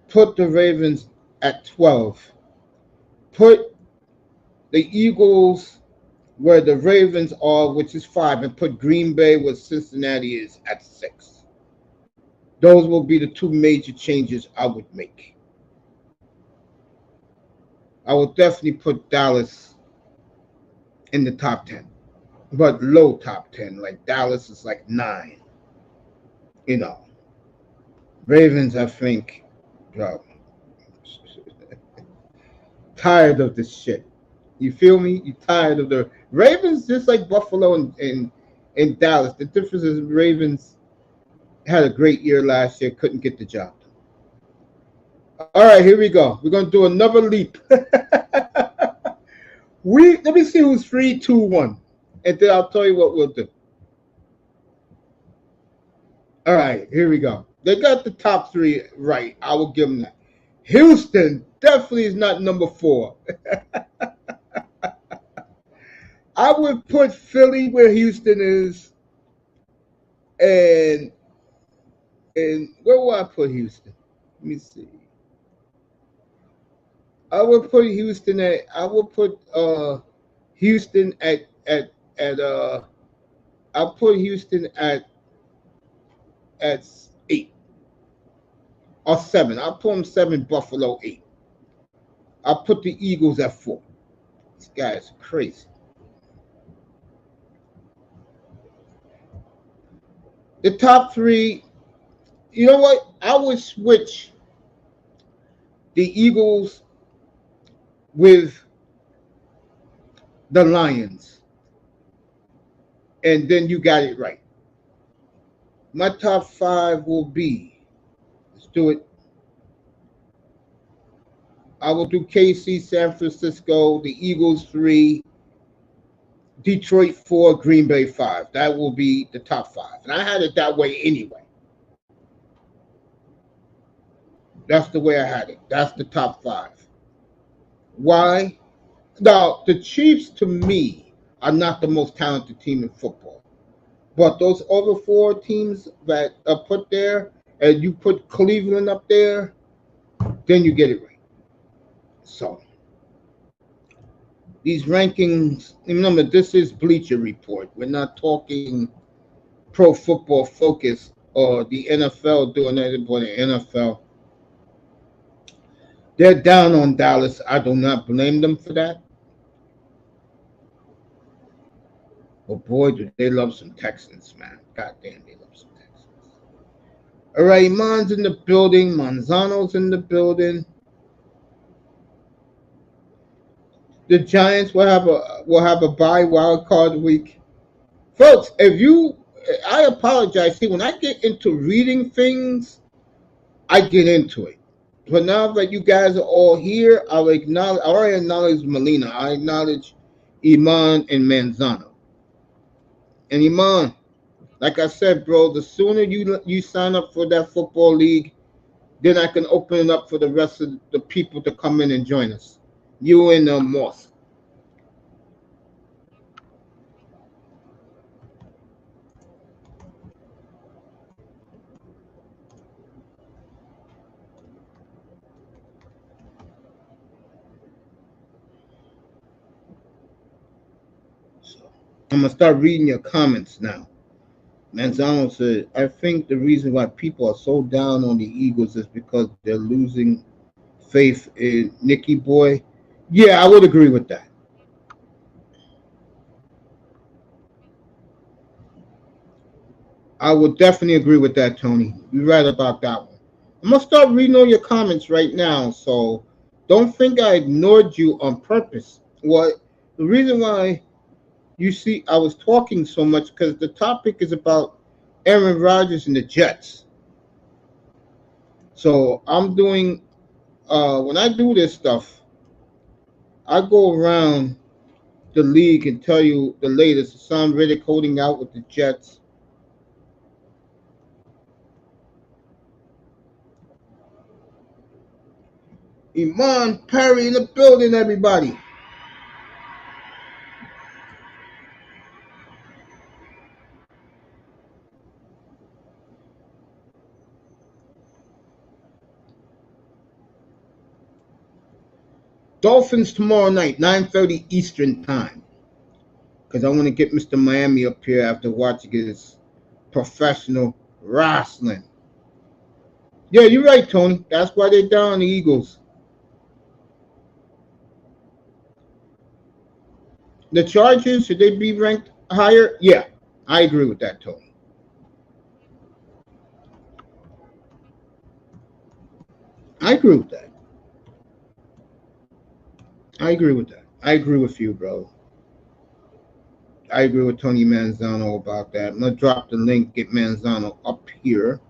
Put the Ravens at 12. Put the Eagles where the Ravens are, which is 5, and put Green Bay where Cincinnati is at 6. Those will be the two major changes I would make. I will definitely put Dallas in the top 10, but low top 10. Like Dallas is like 9. You know, Ravens, I think, bro, tired of this shit. You feel me? You tired of the Ravens, just like Buffalo and Dallas. The difference is Ravens had a great year last year, couldn't get the job done. All right, here we go. We're gonna do another leap. Let me see who's 3, 2, 1, and then I'll tell you what we'll do. All right, here we go. They got the top 3 right. I will give them that. Houston definitely is not number 4. I would put Philly where Houston is, and where will I put Houston? Let me see. I would put Houston at. I would put Houston at. I'll put Houston at 8 or 7. I'll put them 7. Buffalo 8. I'll put the Eagles at 4. This guy is crazy. The top 3. You know what? I would switch the Eagles with the Lions, and then you got it right. My top 5 will be, let's do it. I will do KC, San Francisco, the Eagles 3, Detroit 4, Green Bay 5. That will be the top 5. And I had it that way anyway. That's the way I had it. That's the top 5. Why? Now, the Chiefs, to me, are not the most talented team in football. But those other 4 teams that are put there, and you put Cleveland up there, then you get it right. So, these rankings, remember, this is Bleacher Report. We're not talking Pro Football Focus or the NFL doing anything for the NFL. They're down on Dallas. I do not blame them for that. But boy, do they love some Texans, man. God damn, they love some Texans. All right, Iman's in the building. Manzano's in the building. The Giants will have a bye wild card week. Folks, I apologize. See, when I get into reading things, I get into it. But now that you guys are all here, I already acknowledge Melina. I acknowledge Iman and Manzano. And Iman, like I said, bro, the sooner you sign up for that football league, then I can open it up for the rest of the people to come in and join us. You and Moss. So I'm gonna start reading your comments now. Manzano said, I think the reason why people are so down on the Eagles is because they're losing faith in Nicky Boy. Yeah, I would agree with that. I would definitely agree with that, Tony. You're right about that one. I'm going to start reading all your comments right now, so don't think I ignored you on purpose. The reason why you see I was talking so much because the topic is about Aaron Rodgers and the Jets. So I'm doing, when I do this stuff, I go around the league and tell you the latest. Sam Riddick holding out with the Jets. Iman Perry in the building, everybody. Dolphins tomorrow night, 9:30 Eastern time. Because I want to get Mr. Miami up here after watching his professional wrestling. Yeah, you're right, Tony. That's why they're down, the Eagles. The Chargers, should they be ranked higher? Yeah, I agree with that, Tony. I agree with that. I agree with that. I agree with you, bro. I agree with Tony Manzano about that. I'm going to drop the link, get Manzano up here.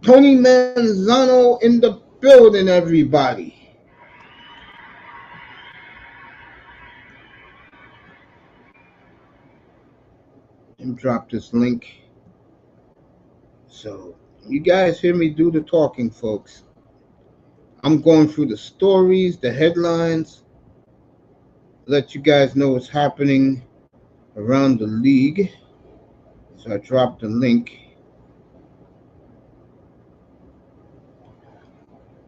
Tony Manzano in the building, everybody. And drop this link. So, you guys hear me do the talking, folks. I'm going through the stories, the headlines, let you guys know what's happening around the league. So I dropped the link.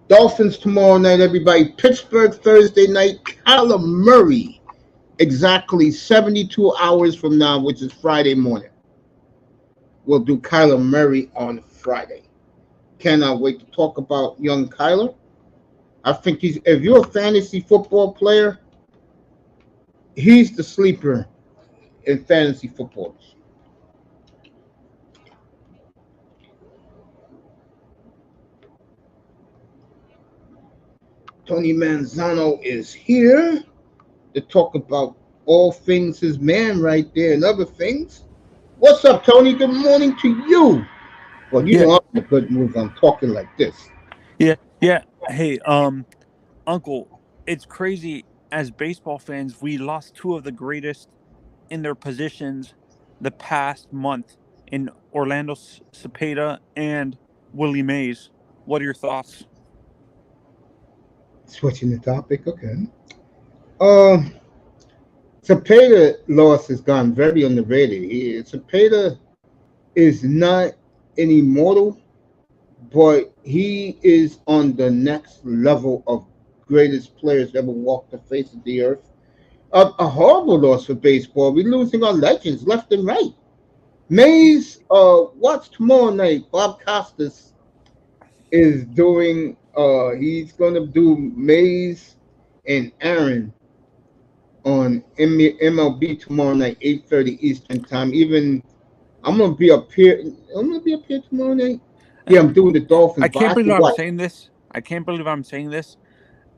Dolphins tomorrow night, everybody. Pittsburgh Thursday night. Kyler Murray, exactly 72 hours from now, which is Friday morning. We'll do Kyler Murray on Friday. Cannot wait to talk about young Kyler. I think if you're a fantasy football player, he's the sleeper in fantasy football. Tony Manzano is here to talk about all things his man right there and other things. What's up, Tony? Good morning to you. Well, you know I'm in a good mood. I'm talking like this. Yeah. Hey, Uncle, it's crazy. As baseball fans, we lost two of the greatest in their positions the past month in Orlando Cepeda and Willie Mays. What are your thoughts? Switching the topic, okay. Um, Cepeda loss has gone very underrated. Cepeda is not an immortal, but he is on the next level of greatest players ever walked the face of the earth. A horrible loss for baseball. We're losing our legends left and right. Mays, watch tomorrow night. Bob Costas is doing. He's gonna do Mays and Aaron on MLB tomorrow night, 8:30 Eastern time. Even I'm gonna be up here. I'm gonna be up here tomorrow night. Yeah, I'm doing the Dolphins, I but I can't have to believe I'm watch. saying this. I can't believe I'm saying this.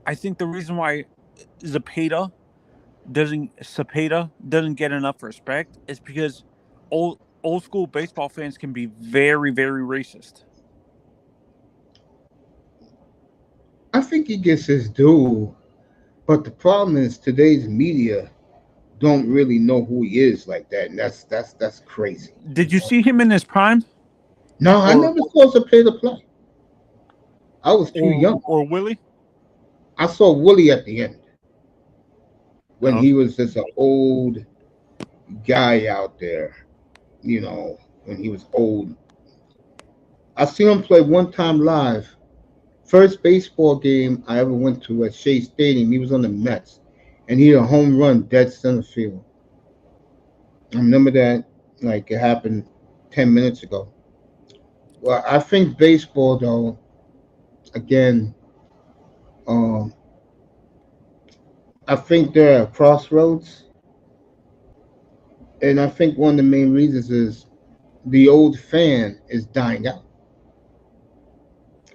I think the reason why Cepeda doesn't get enough respect is because old school baseball fans can be very, very racist. I think he gets his due, but the problem is today's media don't really know who he is like that, and that's crazy. Did you see him in his prime? No, I Or never saw Cepeda play. I was too young. or Willie? I saw Willie at the end when Oh. he was just an old guy out there. When he was old. I seen him play one time live. First baseball game I ever went to at Shea Stadium. He was on the Mets, and he had a home run dead center field. I remember that like it happened 10 minutes ago. Well, I think baseball though, again, um, I think there are crossroads, and I think one of the main reasons is the old fan is dying out.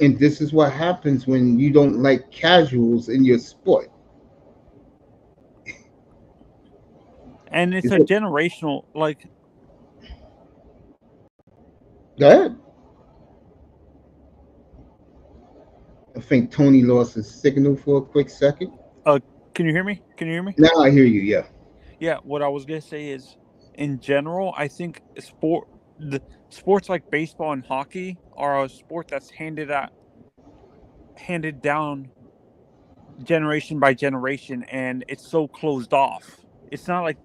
And this is what happens when you don't like casuals in your sport. And it's Is a it generational, like, that? I think Tony lost his signal for a quick second. can you hear me? Can you hear me? Now I hear you, yeah. Yeah, what I was gonna say is, in general, I think sports like baseball and hockey are a sport that's handed down generation by generation, and it's so closed off. It's not like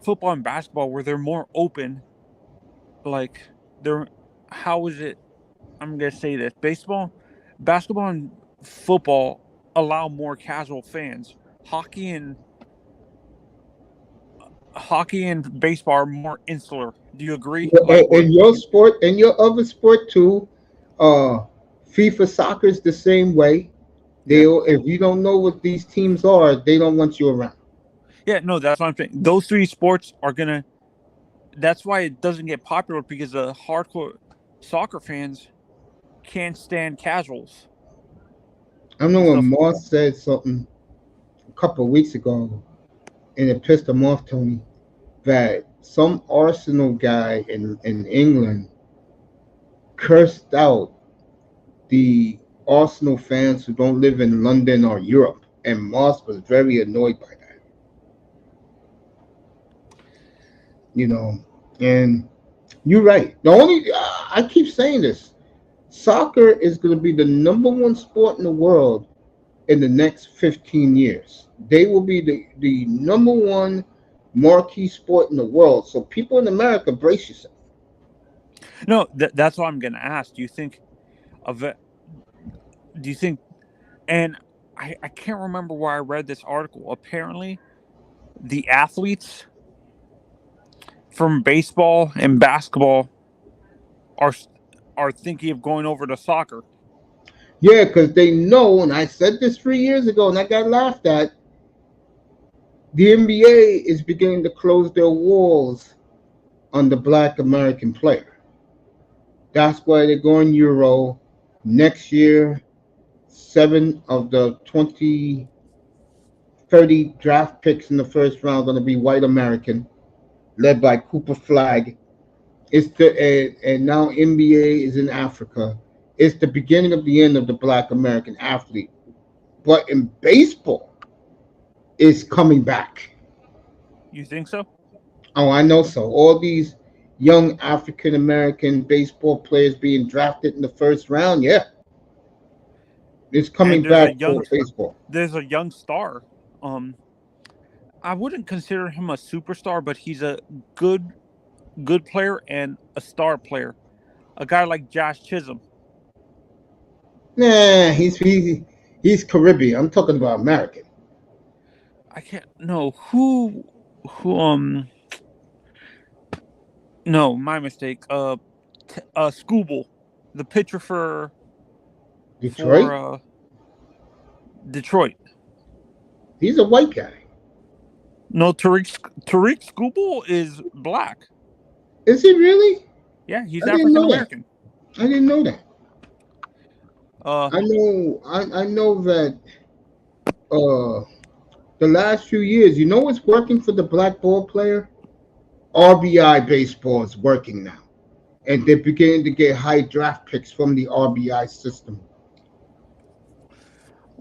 football and basketball where they're more open. Like they're how is it? I'm gonna say this: basketball, and football allow more casual fans. Hockey and baseball are more insular. Do you agree? Like In your sport, in your other sport too, uh, FIFA soccer is the same way. They, yeah, if you don't know what these teams are, they don't want you around. yeah. No, that's what I'm saying. Those three sports are gonna. That's why it doesn't get popular because the hardcore soccer fans can't stand casuals I know and when stuff. Moss said something a couple of weeks ago, and it pissed him off, Tony, that some Arsenal guy in England cursed out the Arsenal fans who don't live in London or Europe, and Moss was very annoyed by that. You know, and you're right. The only I keep saying this: soccer is going to be the number one sport in the world in the next 15 years. They will be the number one marquee sport in the world. So people in America, brace yourself. No, that's what I'm gonna ask. Do you think of it? Do you think? And I can't remember where I read this article. Apparently, the athletes from baseball and basketball are are thinking of going over to soccer. Yeah, because they know, and I said this 3 years ago, and I got laughed at. The NBA is beginning to close their walls on the Black American player. That's why they're going Euro next year. 7 of the 30 draft picks in the first round are going to be white American, led by Cooper Flag. It's the and now NBA is in Africa. It's the beginning of the end of the Black American athlete. But in baseball, it's coming back. You think so? Oh, I know so. All these young African American baseball players being drafted in the first round, yeah, it's And coming back for baseball. there's a young star. Um, I wouldn't consider him a superstar, but he's a good good player and a star player. A guy like Josh Chisholm. Nah, he's Caribbean. I'm talking about American. I can't know who no, my mistake. Scooble, the pitcher for Detroit, Detroit. he's a white guy. No, Tariq Scooble is black. Is he really? Yeah, he's I didn't African know that. American. I didn't know that. Uh, I know that uh the last few years, you know what's working for the black ball player? RBI baseball is working now. And they're beginning to get high draft picks from the RBI system.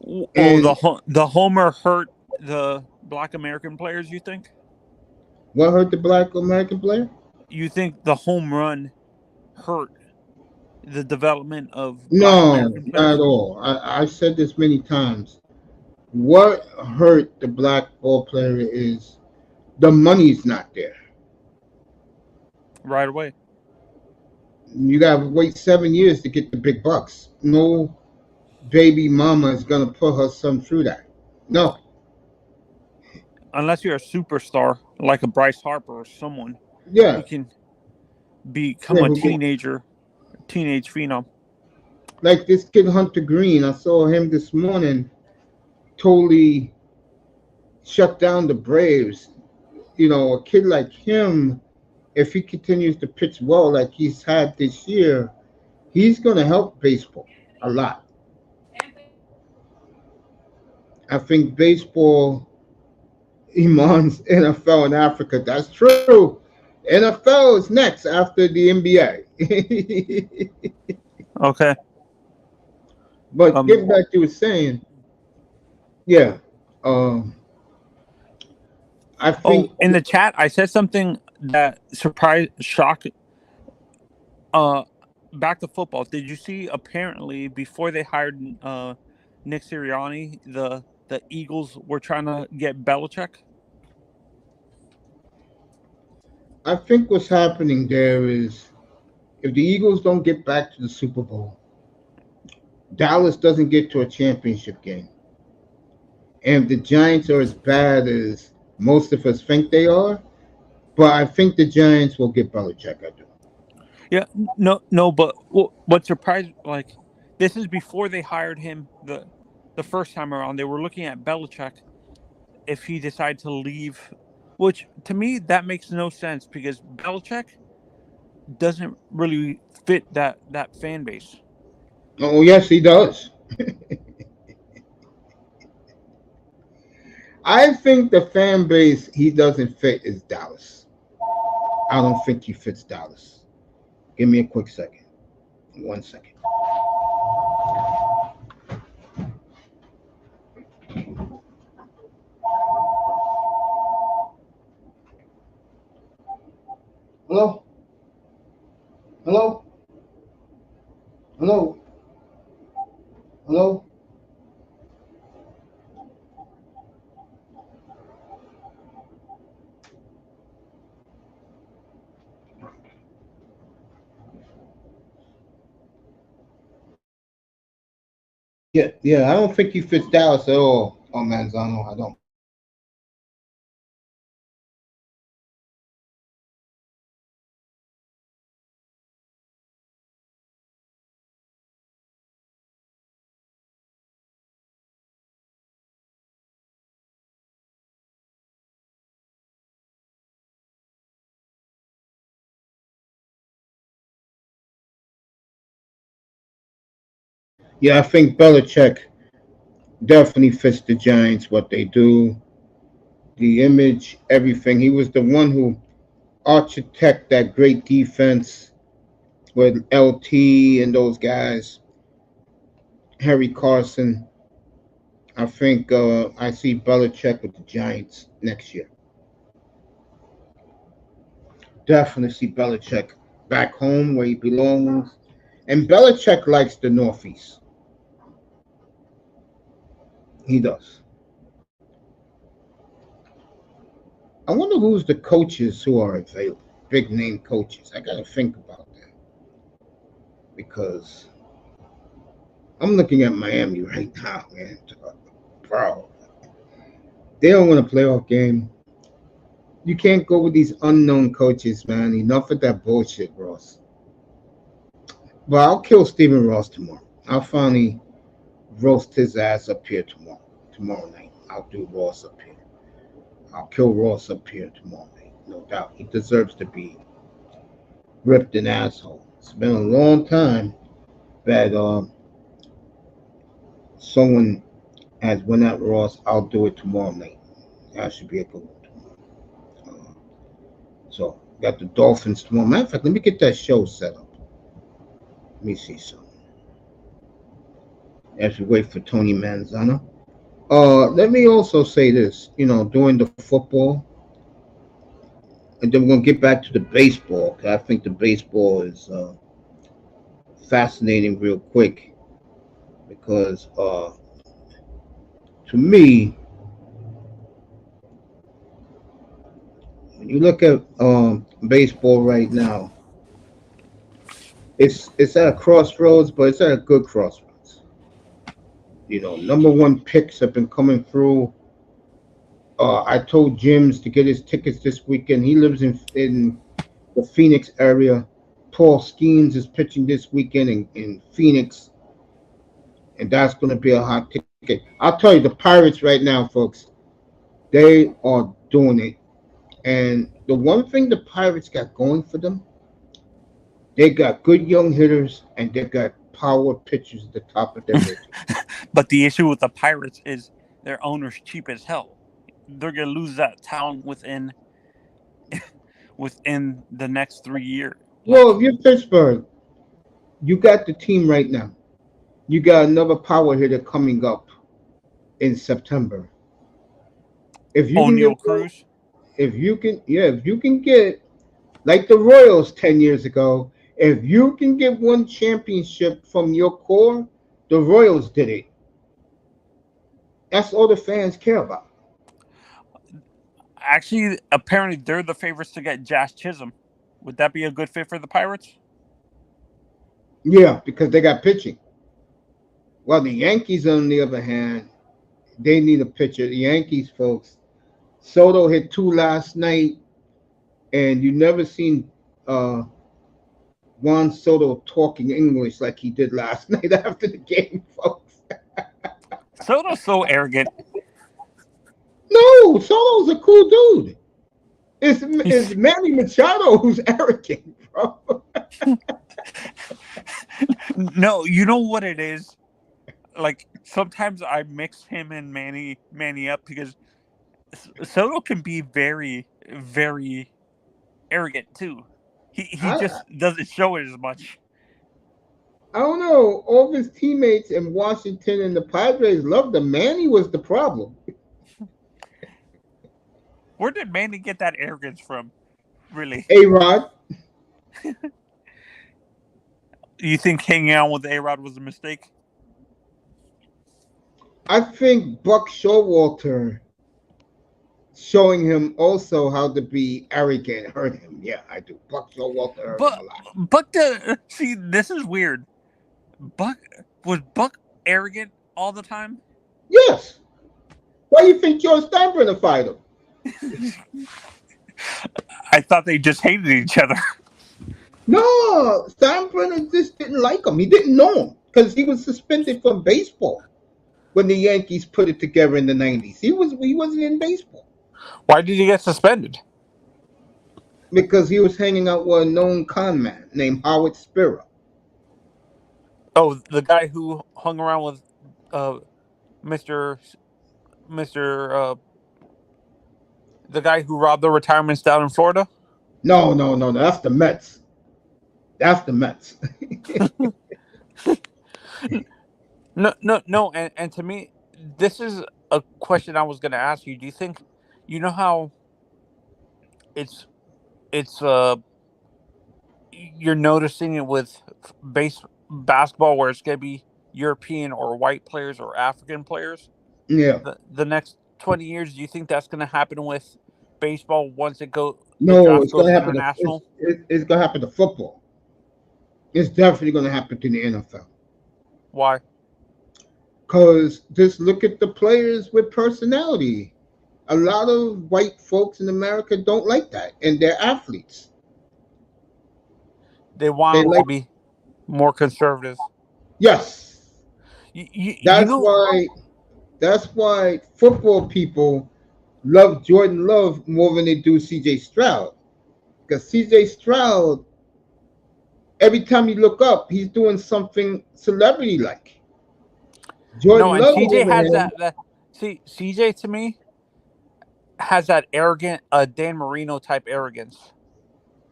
oh, And the homer hurt the black American players. You think? what hurt the black American player? You think the home run hurt the development of black No, American not at players? all. I've said this many times. What hurt the black ball player is the money's not there. Right away. You gotta wait 7 years to get the big bucks. No baby mama is gonna put her son through that. No. Unless you're a superstar like a Bryce Harper or someone who Yeah. can become Yeah, a who teenage phenom. like this kid Hunter Green. I saw him this morning totally shut down the Braves. You know, a kid like him, if he continues to pitch well like he's had this year, he's going to help baseball a lot. I think baseball imams NFL in Africa. That's true. NFL is next after the NBA. Okay. But Um. getting back to what you were saying, yeah, um, I Oh, think in the chat, I said something that shocked. Uh, back to football. Did you see? Apparently, before they hired Nick Sirianni, the Eagles were trying to get Belichick. I think what's happening there is If the Eagles don't get back to the Super Bowl, Dallas doesn't get to a championship game, and the Giants are as bad as most of us think they are, but I think the Giants will get Belichick. I do. Yeah, no, but what surprised, like, this is before they hired him the first time around. They were looking at Belichick if he decided to leave, which to me that makes no sense because Belichick doesn't really fit that fan base. Oh yes, he does. I think the fan base he doesn't fit is Dallas. I don't think he fits Dallas. Give me a quick second. 1 second. Hello? Hello? Hello? Hello? Yeah. I don't think he fits Dallas at all. Oh, Manzano, I don't. Yeah, I think Belichick definitely fits the Giants. What they do, the image, everything. He was the one who architect that great defense with LT and those guys, Harry Carson. I think I see Belichick with the Giants next year. Definitely see Belichick back home where he belongs. And Belichick likes the Northeast. He does. I wonder who's the coaches who are available. Big name coaches. I got to think about that because I'm looking at Miami right now, man. Bro, they don't win a playoff game. You can't go with these unknown coaches, man. Enough of that bullshit, Ross. But I'll kill Stephen Ross tomorrow. I'll finally roast his ass up here tomorrow. Tomorrow night. I'll do Ross up here. I'll kill Ross up here tomorrow night. No doubt. He deserves to be ripped an asshole. It's been a long time that someone has went at Ross. I'll do it tomorrow night. That should be a good one tomorrow. So got the Dolphins tomorrow. Matter of fact, let me get that show set up. Let me see something. As we wait for Tony Manzano. Let me also say this. During the football, and then we're gonna get back to the baseball. I think the baseball is fascinating real quick because to me, when you look at baseball right now, it's at a crossroads, but it's at a good crossroads. Number one picks have been coming through. I told Jims to get his tickets this weekend. He lives in the Phoenix area. Paul Skeens is pitching this weekend in Phoenix, and that's going to be a hot ticket. I'll tell you, the Pirates right now, folks, they are doing it. And the one thing the Pirates got going for them, they got good young hitters and they got power pitchers at the top of their rotation. But the issue with the Pirates is their owner's cheap as hell. They're gonna lose that talent within the next 3 years. Well, if you're Pittsburgh, you got the team right now. You got another power hitter coming up in September. If you can O'Neal get, Cruz. if you can get like the Royals 10 years ago, if you can get one championship from your core, the Royals did it. That's all the fans care about. Actually, apparently they're the favorites to get Josh Chisholm. Would that be a good fit for the Pirates? Yeah, because they got pitching. Well, the Yankees, on the other hand, they need a pitcher. The Yankees, folks. Soto hit two last night, and you never seen uh, Juan Soto talking English like he did last night after the game, folks. Soto's so arrogant. No, Soto's a cool dude. It's He's, Manny Machado who's arrogant, bro. no, you know what it is? Like, sometimes I mix him and Manny up because Soto can be very, very arrogant too. He I, just doesn't show it as much. I don't know. All of his teammates in Washington and the Padres loved him. Manny was the problem. Where did Manny get that arrogance from? Really? A-Rod. You think hanging out with A-Rod was a mistake? I think Buck Showalter showing him also how to be arrogant hurt him. Yeah, I do. Buck Showalter hurt him a lot. Buck, see, this is weird. Was Buck arrogant all the time? Yes. Why do you think George Steinbrenner fired him? I thought they just hated each other. No, Steinbrenner just didn't like him. He didn't know him because he was suspended from baseball when the Yankees put it together in the 90s. He wasn't in baseball. Why did he get suspended? Because he was hanging out with a known con man named Howard Spira. Oh, the guy who hung around with Mr. The guy who robbed the retirements down in Florida? No. That's the Mets. That's the Mets. No. And to me, this is a question I was going to ask you. Do you think, you know how it's you're noticing it with basketball where it's going to be European or white players or African players? Yeah. The next 20 years, do you think that's going to happen with baseball once the No, draft it's goes going to happen. international? It's going to happen to football. It's definitely going to happen to the NFL. Why? Because just look at the players with personality. A lot of white folks in America don't like that, and they're athletes. They want them to be more conservative. Yes. That's why football people love Jordan Love more than they do C.J. Stroud. Because C.J. Stroud, every time you look up, he's doing something celebrity-like. Jordan Love. CJ has that. See, CJ to me has that arrogant, Dan Marino type arrogance.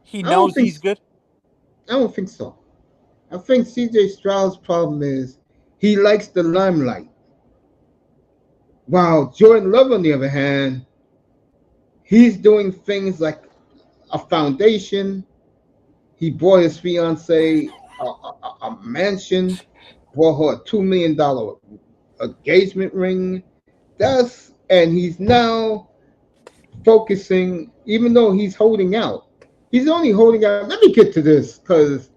He knows he's good. I don't think so. I think C.J. Stroud's problem is he likes the limelight. While Jordan Love, on the other hand, he's doing things like a foundation. He bought his fiancée a mansion, bought her a $2 million engagement ring. And he's now focusing, even though he's holding out. He's only holding out. Let me get to this because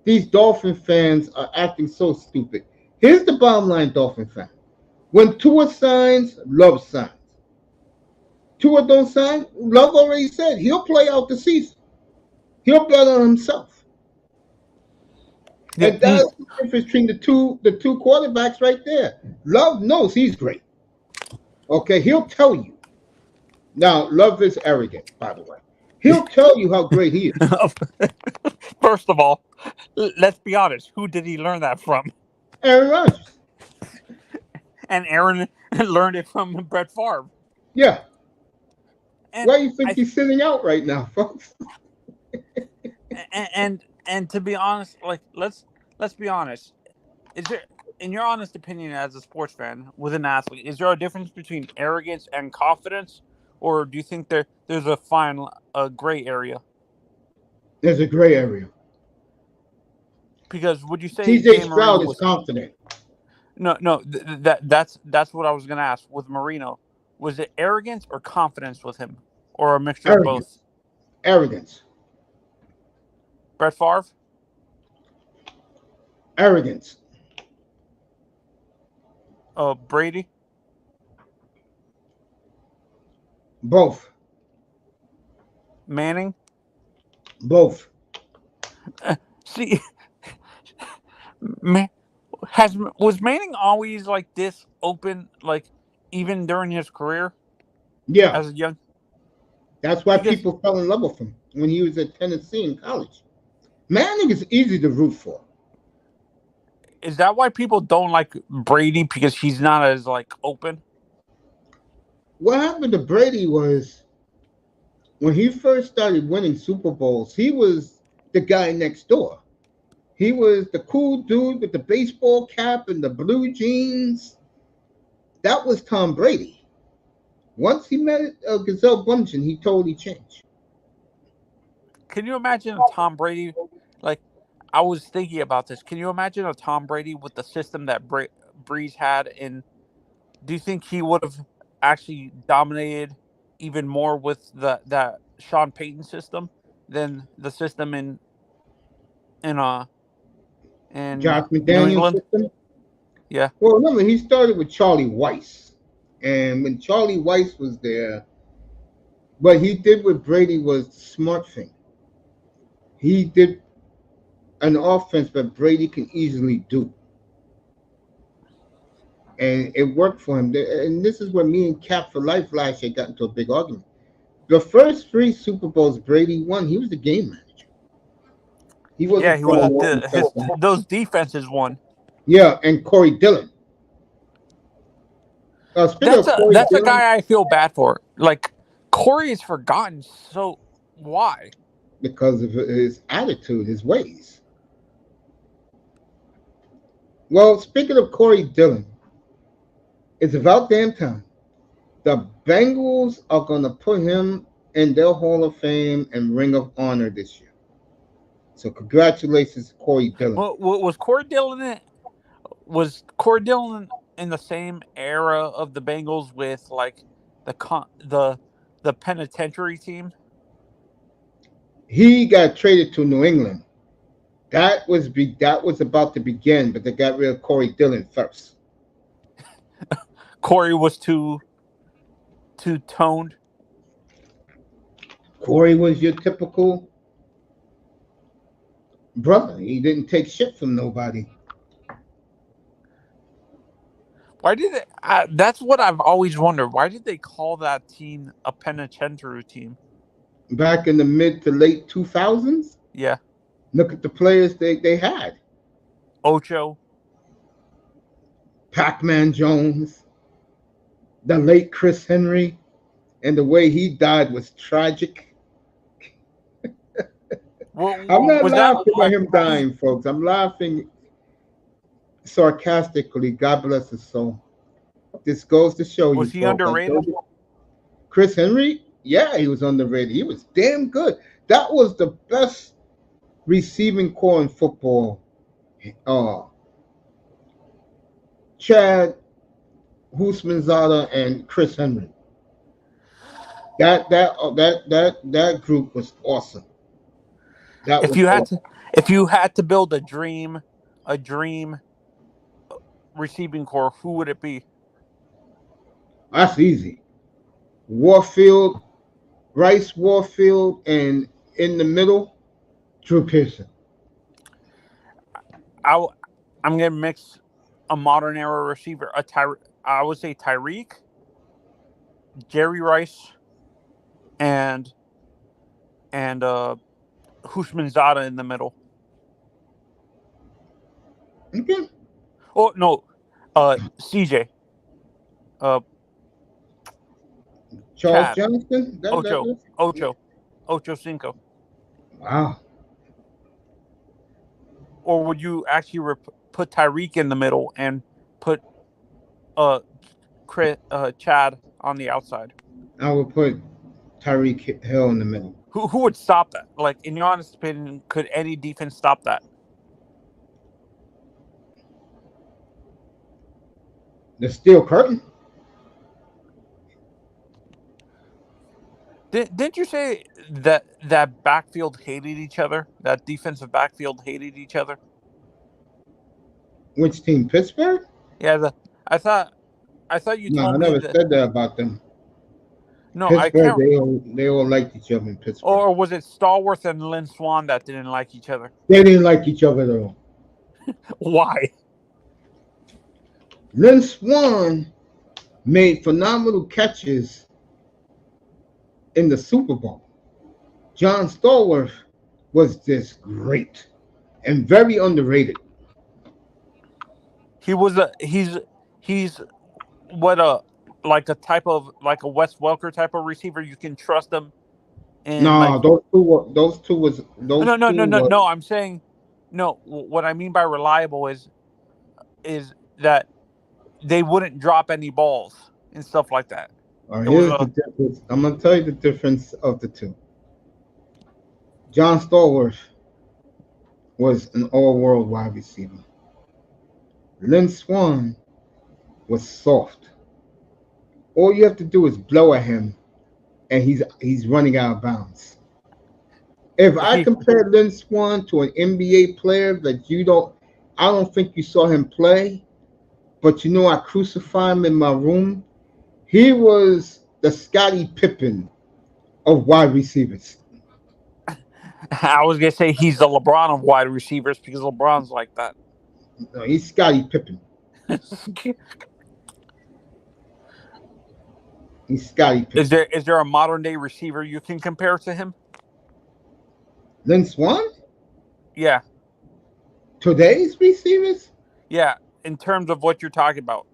these Dolphin fans are acting so stupid. Here's the bottom line, Dolphin fan. When Tua signs, Love signs. Tua don't sign, Love already said he'll play out the season. He'll bet on himself. Yeah. And that's the difference between the two quarterbacks right there. Love knows he's great. Okay, he'll tell you. Now, Love is arrogant, by the way. He'll tell you how great he is. First of all, let's be honest. Who did he learn that from? Aaron Rodgers. And Aaron learned it from Brett Favre. Yeah. And why do you think he's sitting out right now, folks? and to be honest, like let's be honest. Is there, in your honest opinion as a sports fan with an athlete, is there a difference between arrogance and confidence? Or do you think there's a gray area? There's a gray area. Because would you say C.J. Stroud is confident? No. That's what I was going to ask with Marino. Was it arrogance or confidence with him, or a mixture of both? Arrogance. Brett Favre. Arrogance. Brady. Both. Manning. Both. See, man, was Manning always like this open, like even during his career Yeah. as a young? That's why Because people fell in love with him when he was at Tennessee in college. Manning is easy to root for. is that why people don't like Brady because he's not as like open? What happened to Brady was when he first started winning Super Bowls, he was the guy next door. He was the cool dude with the baseball cap and the blue jeans. That was Tom Brady. Once he met Gazelle Blumpton, he totally changed. Can you imagine a Tom Brady? Like, I was thinking about this. Can you imagine a Tom Brady with the system that Breeze had? And do you think he would have actually dominated even more with that Sean Payton system than the system in in Josh New McDaniels' England? system. Yeah. Well, remember, he started with Charlie Weiss. And when Charlie Weiss was there, what he did with Brady was the smart thing. He did an offense that Brady can easily do. And it worked for him. And this is where me and Cap for Life last year got into a big argument. The first three Super Bowls Brady won, he was the game manager. He Yeah, wasn't he was throwing all the touchdowns. those defenses won. Yeah, and Corey Dillon. Speaking of Corey That's a Dillon, guy I feel bad for. Like Corey is forgotten. So why? because of his attitude, his ways. Well, speaking of Corey Dillon, it's about damn time. The Bengals are going to put him in their Hall of Fame and Ring of Honor this year. So congratulations, Corey Dillon. Was Corey Dillon? Was Corey Dillon in the same era of the Bengals with like the penitentiary team? He got traded to New England. That was about to begin, but they got rid of Corey Dillon first. Corey was too toned. Corey was your typical brother. He didn't take shit from nobody. Why did it? That's what I've always wondered. Why did they call that team a penitentiary team? Back in the mid to late 2000s, Yeah, look at the players they had. Ocho. Pac-Man Jones, the late Chris Henry, and the way he died was tragic. I'm not laughing at him dying, folks. I'm laughing sarcastically. God bless his soul. This goes to show you. Was he underrated? Chris Henry? Yeah, he was underrated. He was damn good. That was the best receiving core in football. Chad Husmanzada and Chris Henry. That group was awesome. If you had to build a dream receiving core, who would it be? That's easy. Warfield, Rice Warfield, and in the middle, Drew Pearson. I'm gonna mix a modern era receiver. I would say Tyreek, Jerry Rice, and Husmanzada in the middle. Okay. Oh no, CJ. Charles Chad. Johnson. Ocho Cinco. Wow. Or would you actually put Tyreek in the middle and put Chad on the outside? I would put Tyreek Hill in the middle. Who would stop that? Like, in your honest opinion, could any defense stop that? The steel curtain. Didn't you say that backfield hated each other? That defensive backfield hated each other? Which team? Pittsburgh? Yeah, I thought you No, I told me never that. said that about them. No, I Pittsburgh, can't. they all liked each other in Pittsburgh. Or was it Stallworth and Lynn Swan that didn't like each other? They didn't like each other at all. Why? Lynn Swan made phenomenal catches in the Super Bowl. John Stallworth was just great and very underrated. He was a he's what like a type of like a Wes Welker type of receiver. You can trust him and like No, those two was no. I'm saying no. What I mean by reliable is that they wouldn't drop any balls and stuff like that. It was here's the difference. I'm gonna tell you the difference of the two. John Stallworth was an all-world wide receiver. Lynn Swan was soft. All you have to do is blow at him, and he's running out of bounds. If I compare Lynn Swan to an NBA player that I don't think you saw him play, but I crucify him in my room. He was the Scottie Pippen of wide receivers. I was gonna say he's the LeBron of wide receivers because LeBron's like that. No, he's Scottie Pippen. He's Scottie Pippen. Is there a modern day receiver you can compare to him? Lynn Swan? Yeah. Today's receivers? Yeah, in terms of what you're talking about.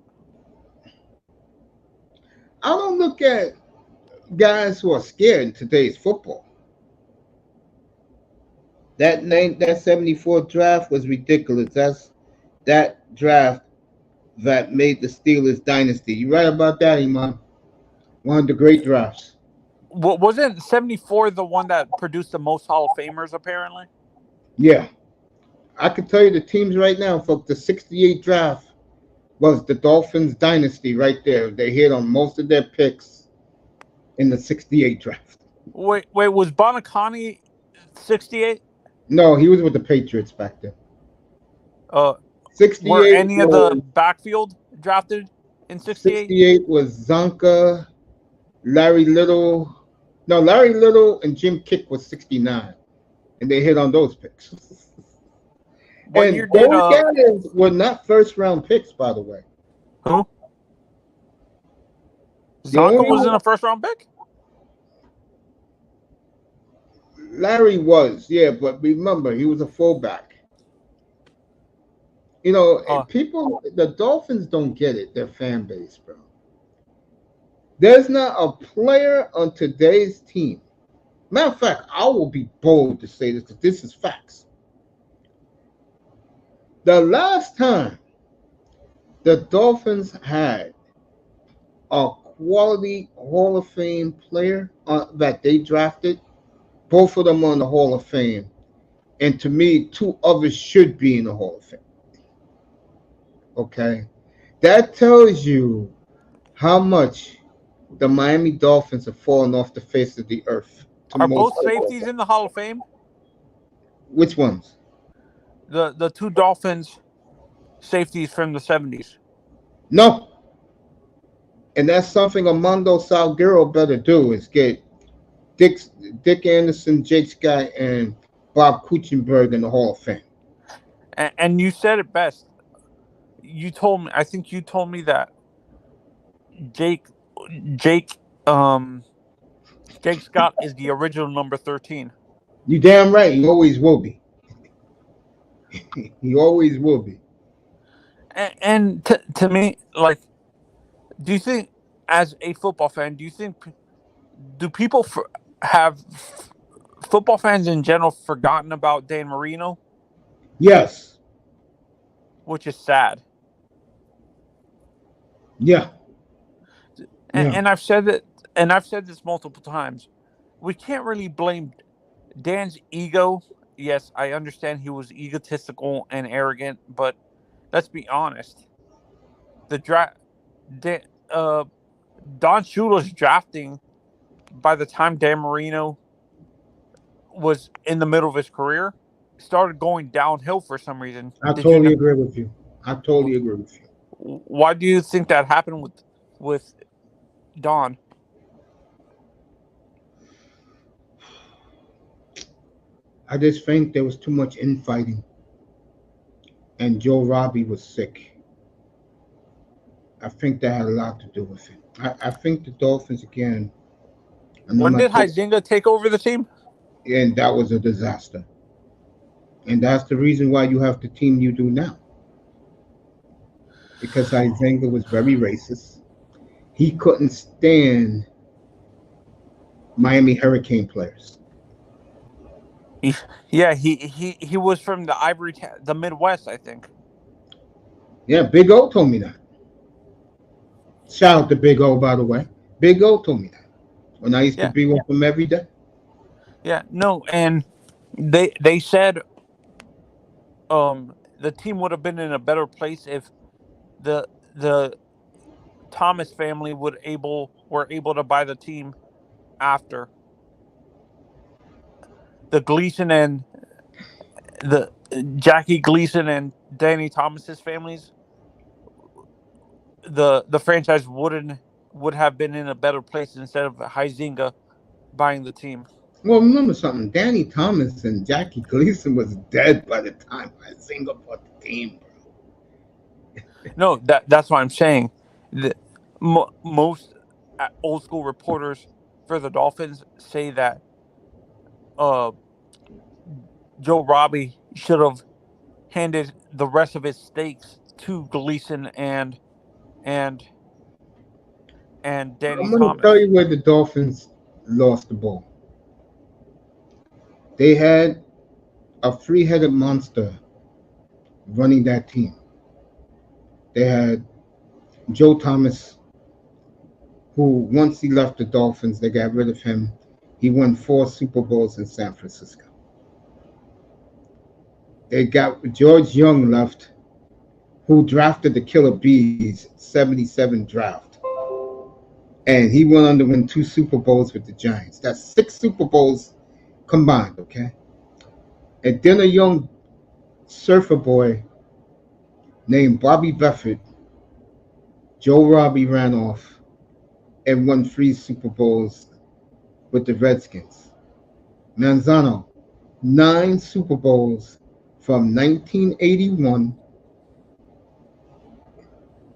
I don't look at guys who are scared in today's football. That 74 draft was ridiculous. That's that draft that made the Steelers dynasty. You right about that, Iman? One of the great drafts. Wasn't 74 the one that produced the most Hall of Famers, apparently? Yeah. I can tell you the teams right now, folks. The 68 draft was the Dolphins dynasty right there. They hit on most of their picks in the 68 draft. Wait, was Bonacani 68? No, he was with the Patriots back then. 68 were any of the backfield drafted in 68? 68 was Zonka, Larry Little. No, Larry Little and Jim Kick was 69. And they hit on those picks. What year did guys were not first round picks, by the way. Who? Zonka wasn't a first round pick? Larry was, yeah, but remember, he was a fullback. People, the Dolphins don't get it, their fan base, bro. There's not a player on today's team. Matter of fact, I will be bold to say this because this is facts. The last time the Dolphins had a quality Hall of Fame player that they drafted, both of them on the Hall of Fame, and to me, two others should be in the Hall of Fame. Okay? That tells you how much the Miami Dolphins have fallen off the face of the earth. Are both safeties in the Hall of Fame? Which ones? The two Dolphins safeties from the 70s. No. And that's something Armando Salguero better do is get Dick Anderson, Jake Scott, and Bob Kuechenberg in the Hall of Fame. And you said it best. I think you told me that Jake Scott is the original number 13. You damn right. He always will be. He always will be. And to me, like, do you think, as a football fan, do people have football fans in general forgotten about Dan Marino? Yes. Which is sad. Yeah. And I've said this multiple times. We can't really blame Dan's ego. Yes, I understand he was egotistical and arrogant, but let's be honest. Don Shula's drafting by the time Dan Marino was in the middle of his career started going downhill for some reason. I totally agree with you. I totally agree with you. Why do you think that happened with Don? I just think there was too much infighting, and Joe Robbie was sick. I think that had a lot to do with it. I think the Dolphins again. And When did Huizenga take over the team? and that was a disaster. And that's the reason why you have the team you do now. Because Huizenga was very racist. He couldn't stand Miami Hurricane players. Yeah, he was from the Midwest, I think. Yeah, Big O told me that. Shout out to Big O, by the way. Big O told me that when I used to Yeah, be with him every day. yeah, no, and they said the team would have been in a better place if the Thomas family were able to buy the team after the Gleason and the Jackie Gleason and Danny Thomas's families. The franchise would have been in a better place instead of Huizenga buying the team. Well, remember something. Danny Thomas and Jackie Gleason was dead by the time Huizenga bought the team. No, that's what I'm saying. Most old school reporters for the Dolphins say that uh, Joe Robbie should have handed the rest of his stakes to Gleason and Danny I'm going to tell Thomas. you where the Dolphins lost the ball. They had a three-headed monster running that team. They had Joe Thomas, who once he left the Dolphins, they got rid of him. He won 4 Super Bowls in San Francisco. They got George Young left, who drafted the Killer Bees 77 draft. And he went on to win 2 Super Bowls with the Giants. That's 6 Super Bowls combined, okay? And then a young surfer boy named Bobby Buffett, Joe Robbie ran off and won 3 Super Bowls with the Redskins. Manzano, 9 Super Bowls from 1981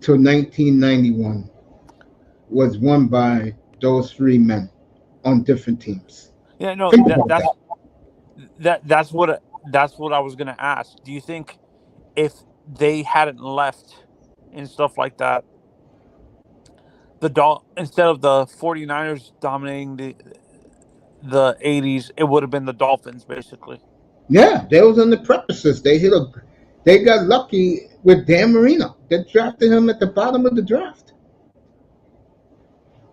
to 1991 was won by those 3 men on different teams. Yeah, no, Think about that. that's what I was gonna ask. Do you think if they hadn't left and stuff like that, instead of the 49ers dominating the 80s, it would have been the Dolphins basically. Yeah, they was on the precipice. They got lucky with Dan Marino. They drafted him at the bottom of the draft.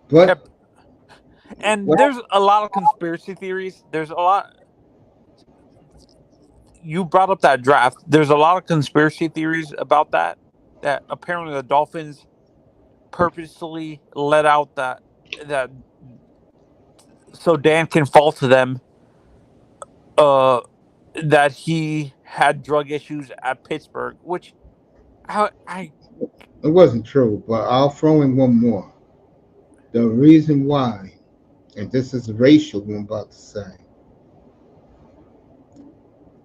But Kept, and what there's a lot of conspiracy theories. There's a lot. You brought up that draft. There's a lot of conspiracy theories about that. That apparently the Dolphins purposely let out that so Dan can fall to them. That he had drug issues at Pittsburgh, which I it wasn't true, but I'll throw in one more. The reason why, and this is racial, what I'm about to say,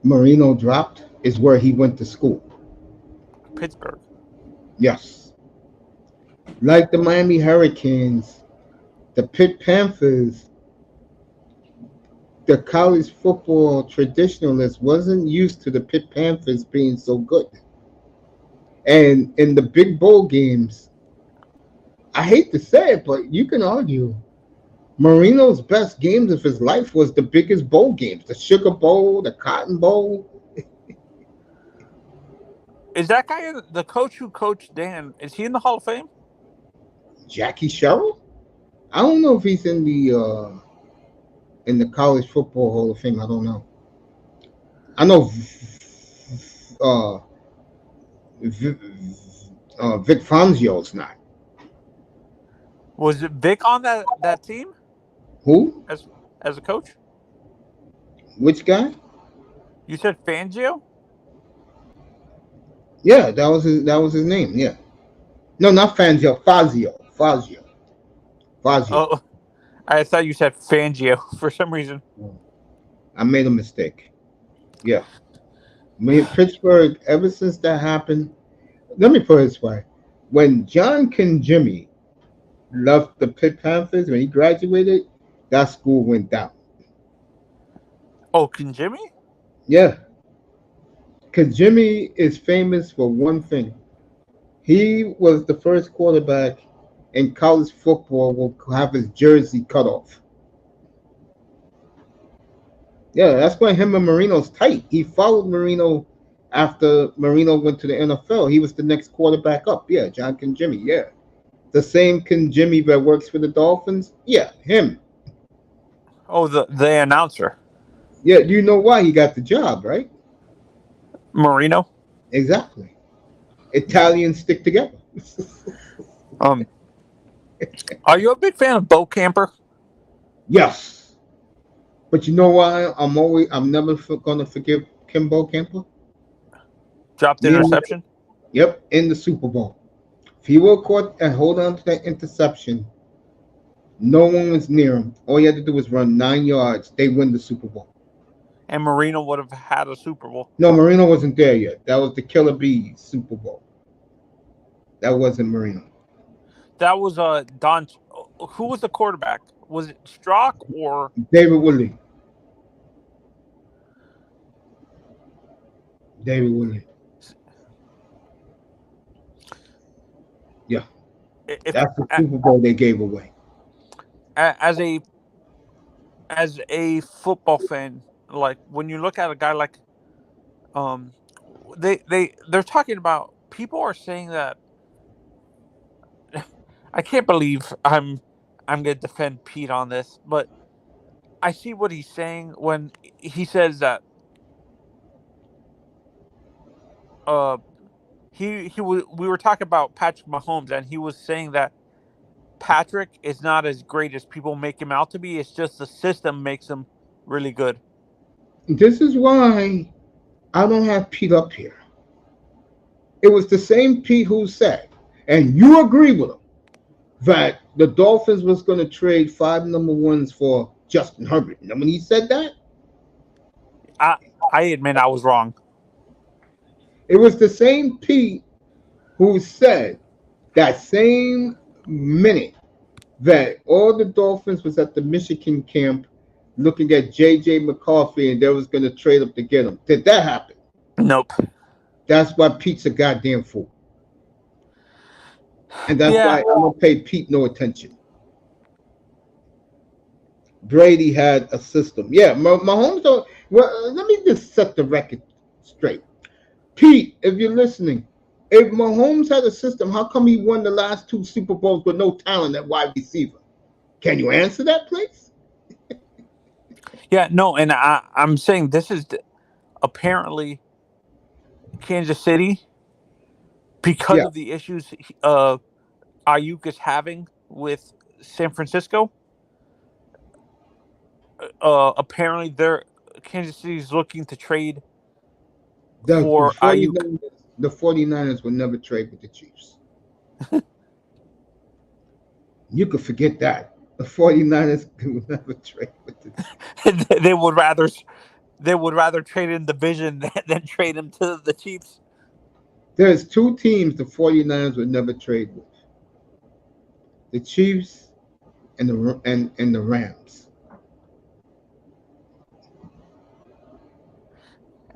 Marino dropped is where he went to school. Pittsburgh. Yes. Like the Miami Hurricanes, the Pitt Panthers, the college football traditionalists wasn't used to the Pitt Panthers being so good. And in the big bowl games, I hate to say it, but you can argue Marino's best games of his life was the biggest bowl games, the Sugar Bowl, the Cotton Bowl. Is that guy the coach who coached Dan? Is he in the Hall of Fame? Jackie Sherrill? I don't know if he's in the College Football Hall of Fame. I don't know. I know Vic Fangio's not. Was it Vic on that team Who? as a coach? Which guy? You said Fangio? Yeah, that was his name. Yeah. No, not Fangio. Fazio. Oh, I thought you said Fangio for some reason. I made a mistake. Yeah. Pittsburgh, ever since that happened, let me put it this way. When John Jimmy left the Pitt Panthers, when he graduated, that school went down. Oh, can Jimmy? Yeah. Because Jimmy is famous for one thing. He was the first quarterback in college football will have his jersey cut off. Yeah, that's why him and Marino's tight. He followed Marino after Marino went to the NFL. He was the next quarterback up. Yeah, John Jimmy. Yeah. The same Jimmy that works for the Dolphins. Yeah, him. Oh, the announcer. Yeah, you know why he got the job, right? Marino. Exactly. Italians stick together. Are you a big fan of Bo Camper? Yes. But you know why I'm never gonna forgive Kimbo Camper? Dropped the interception. Yep, in the Super Bowl. If he were caught and hold on to that interception, no one was near him. All he had to do was run 9 yards. They win the Super Bowl. And Marino would have had a Super Bowl. No, Marino wasn't there yet. That was the Killer Bees Super Bowl. That wasn't Marino. That was Don. Who was the quarterback? Was it Strock or David Woodley? David Woodley. Yeah. That's the Super Bowl they gave away. As a football fan, like when you look at a guy like they're talking about, people are saying that I can't believe I'm gonna defend Pete on this, but I see what he's saying when he says that we were talking about Patrick Mahomes, and he was saying that Patrick is not as great as people make him out to be. It's just the system makes him really good. This is why I don't have Pete up here. It was the same Pete who said, and you agree with him, that the Dolphins was going to trade 5 number ones for Justin Herbert. And when he said that, I admit I was wrong. It was the same Pete who said that same minute that all the Dolphins was at the Michigan camp looking at J.J. McCarthy and they was going to trade up to get him. Did that happen? Nope. That's why Pete's a goddamn fool. And that's why I don't pay Pete no attention. Brady had a system. Yeah, Mahomes don't. Well, let me just set the record straight. Pete, if you're listening, if Mahomes had a system, how come he won the last 2 Super Bowls with no talent at wide receiver? Can you answer that, please? Yeah, no, and I'm saying this is apparently Kansas City, because of the issues Ayuk is having with San Francisco. Apparently, Kansas City is looking to trade for Ayuk. The 49ers will never trade with the Chiefs. You could forget that. The 49ers will never trade with the Chiefs. They would rather trade in division than trade him to the Chiefs. There's 2 teams the 49ers would never trade with. The Chiefs and the Rams.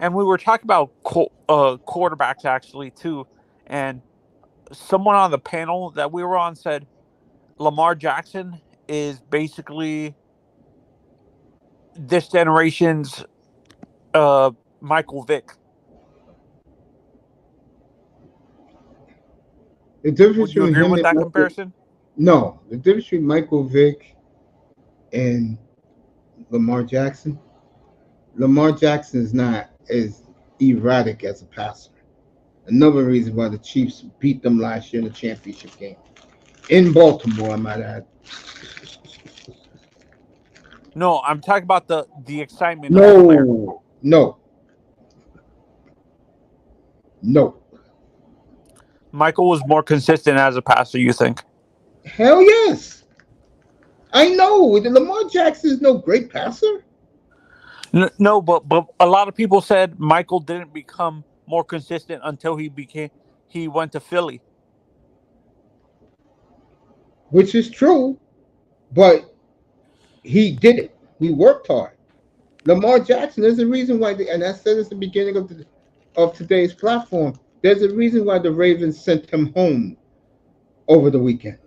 And we were talking about quarterbacks actually too, and someone on the panel that we were on said Lamar Jackson is basically this generation's Michael Vick. The difference Would you agree with that comparison? No, the difference between Michael Vick and Lamar Jackson. Lamar Jackson is not as erratic as a passer. Another reason why the Chiefs beat them last year in the championship game. In Baltimore, I might add. No, I'm talking about the excitement. No. Michael was more consistent as a passer, you think? Hell yes. I know Lamar Jackson is no great passer. No, but a lot of people said Michael didn't become more consistent until he went to Philly. Which is true, but he did it. He worked hard. Lamar Jackson, there's a reason why, and I said this at the beginning of today's platform. There's a reason why the Ravens sent him home over the weekend.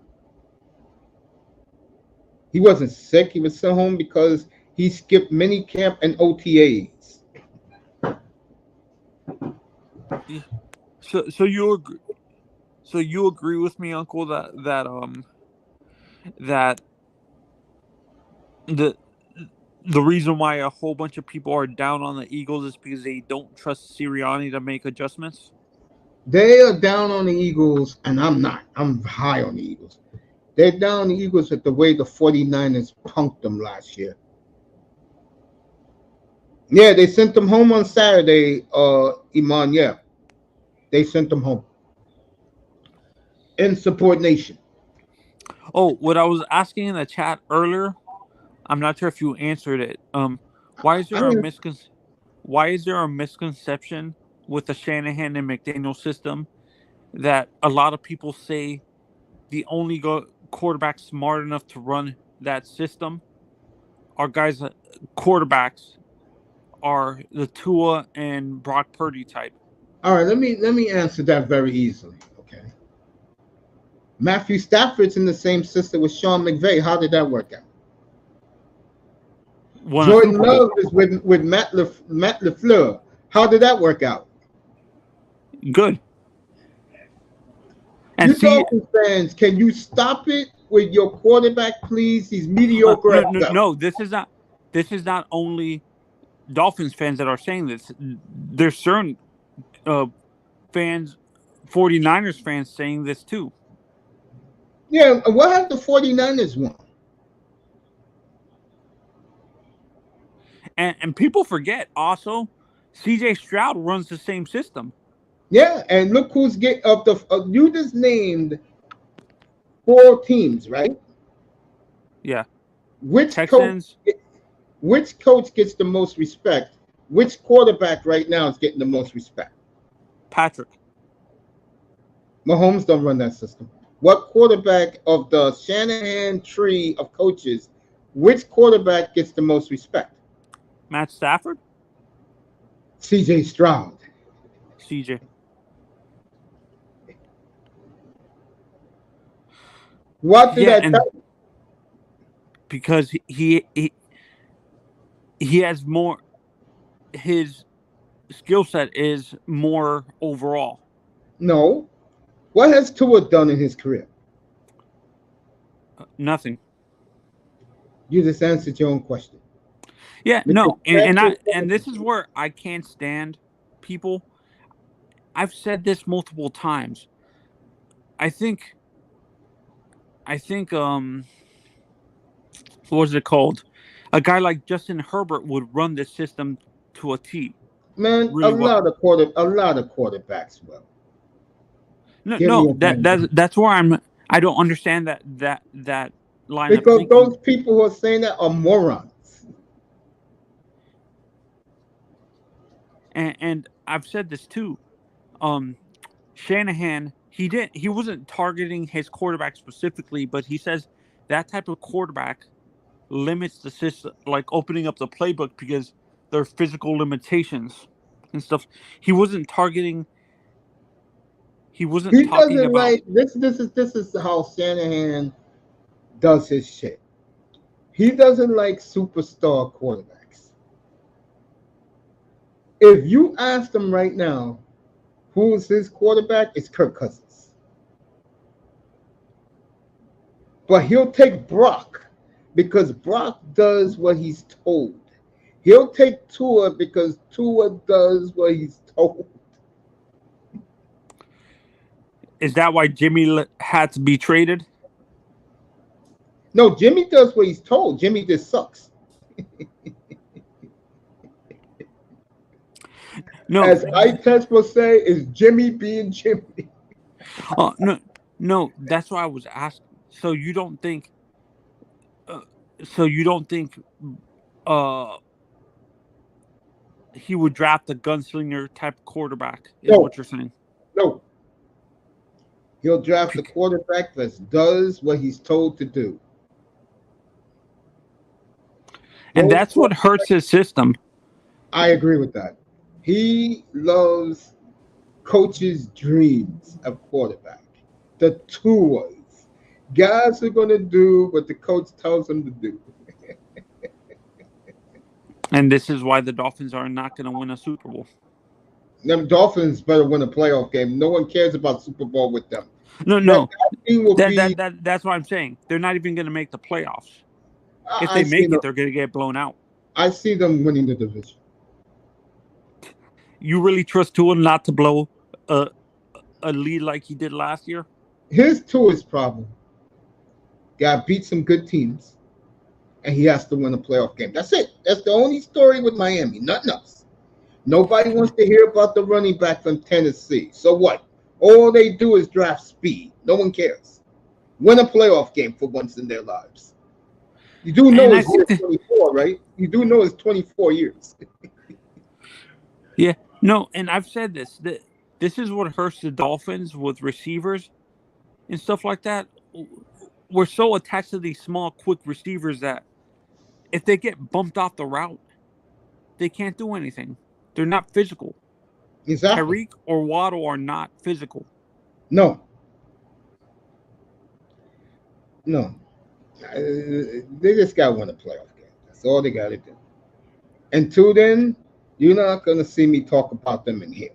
He wasn't sick. He was sent home because he skipped minicamp and OTAs. So you agree with me, Uncle, that the the reason why a whole bunch of people are down on the Eagles is because they don't trust Sirianni to make adjustments? They are down on the Eagles, and I'm not. I'm high on the Eagles. They're down on the Eagles with the way the 49ers punked them last year. Yeah, they sent them home on Saturday, Iman. Yeah, they sent them home. Insubordination. Oh, what I was asking in the chat earlier, I'm not sure if you answered it. Why is I there a mean, why is there a misconception with the Shanahan and McDaniel system that a lot of people say the only quarterback smart enough to run that system are guys quarterbacks are the Tua and Brock Purdy type? all right, let me answer that very easily. Okay. Matthew Stafford's in the same system with Sean McVay. How did that work out? Won a Jordan Super Bowl. Love is with Matt LaFleur. How did that work out? Good. And You Dolphins fans, can you stop it with your quarterback, please? He's mediocre. no, this is not only Dolphins fans that are saying this. There's certain fans, 49ers fans saying this too. Yeah, what have the 49ers won? And people forget also, CJ Stroud runs the same system. Yeah, and look who's get up the you just named 4 teams, right? Yeah. Which Texans. which coach gets the most respect? Which quarterback right now is getting the most respect? Patrick. Mahomes don't run that system. What quarterback of the Shanahan tree of coaches, which quarterback gets the most respect? Matt Stafford? CJ Stroud. CJ. What did that tell you? Because he has more, his skill set is more overall. No. What has Tua done in his career? Nothing. You just answered your own question. Yeah, no, and this is where I can't stand people. I've said this multiple times. I think what was it called? A guy like Justin Herbert would run this system to a T. Man, really a lot of quarterbacks will. No, that's where I don't understand that line because of thinking. Those people who are saying that are morons. And I've said this too. Shanahan, he wasn't targeting his quarterback specifically, but he says that type of quarterback limits the system, like opening up the playbook because there are physical limitations and stuff. He wasn't targeting. He wasn't talking doesn't about like this. This is how Shanahan does his shit. He doesn't like superstar quarterbacks. If you ask him right now, who's his quarterback? It's Kirk Cousins. But he'll take Brock because Brock does what he's told. He'll take Tua because Tua does what he's told. Is that why Jimmy had to be traded? No, Jimmy does what he's told. Jimmy just sucks. No. As I test will say, is Jimmy being Jimmy. No. That's why I was asking. So you don't think? So you don't think? Uh, he would draft a gunslinger type quarterback? Is No, what you're saying? no. He'll draft a quarterback that does what he's told to do. And Those that's what hurts his system. I agree with that. He loves coaches' dreams of quarterback. The tours. Guys are going to do what the coach tells them to do. And this is why the Dolphins are not going to win a Super Bowl. Them Dolphins better win a playoff game. No one cares about Super Bowl with them. No. Team will be, That's what I'm saying. They're not even going to make the playoffs. If I they make see it, they're going to get blown out. I see them winning the division. You really trust Tua not to blow a lead like he did last year? Here's Tua's problem. Got beat some good teams, and he has to win a playoff game. That's it. That's the only story with Miami. Nothing else. Nobody wants to hear about the running back from Tennessee. So what? All they do is draft speed. No one cares. Win a playoff game for once in their lives. You do know it's 24, right? You do know it's 24 years. Yeah. No, and I've said this. This is what hurts the Dolphins with receivers and stuff like that. We're so attached to these small, quick receivers that if they get bumped off the route, they can't do anything. They're not physical. Exactly. Tyreek or Waddle are not physical. No. They just got to win a playoff game. That's all they got to do. Until then, you're not going to see me talk about them in here.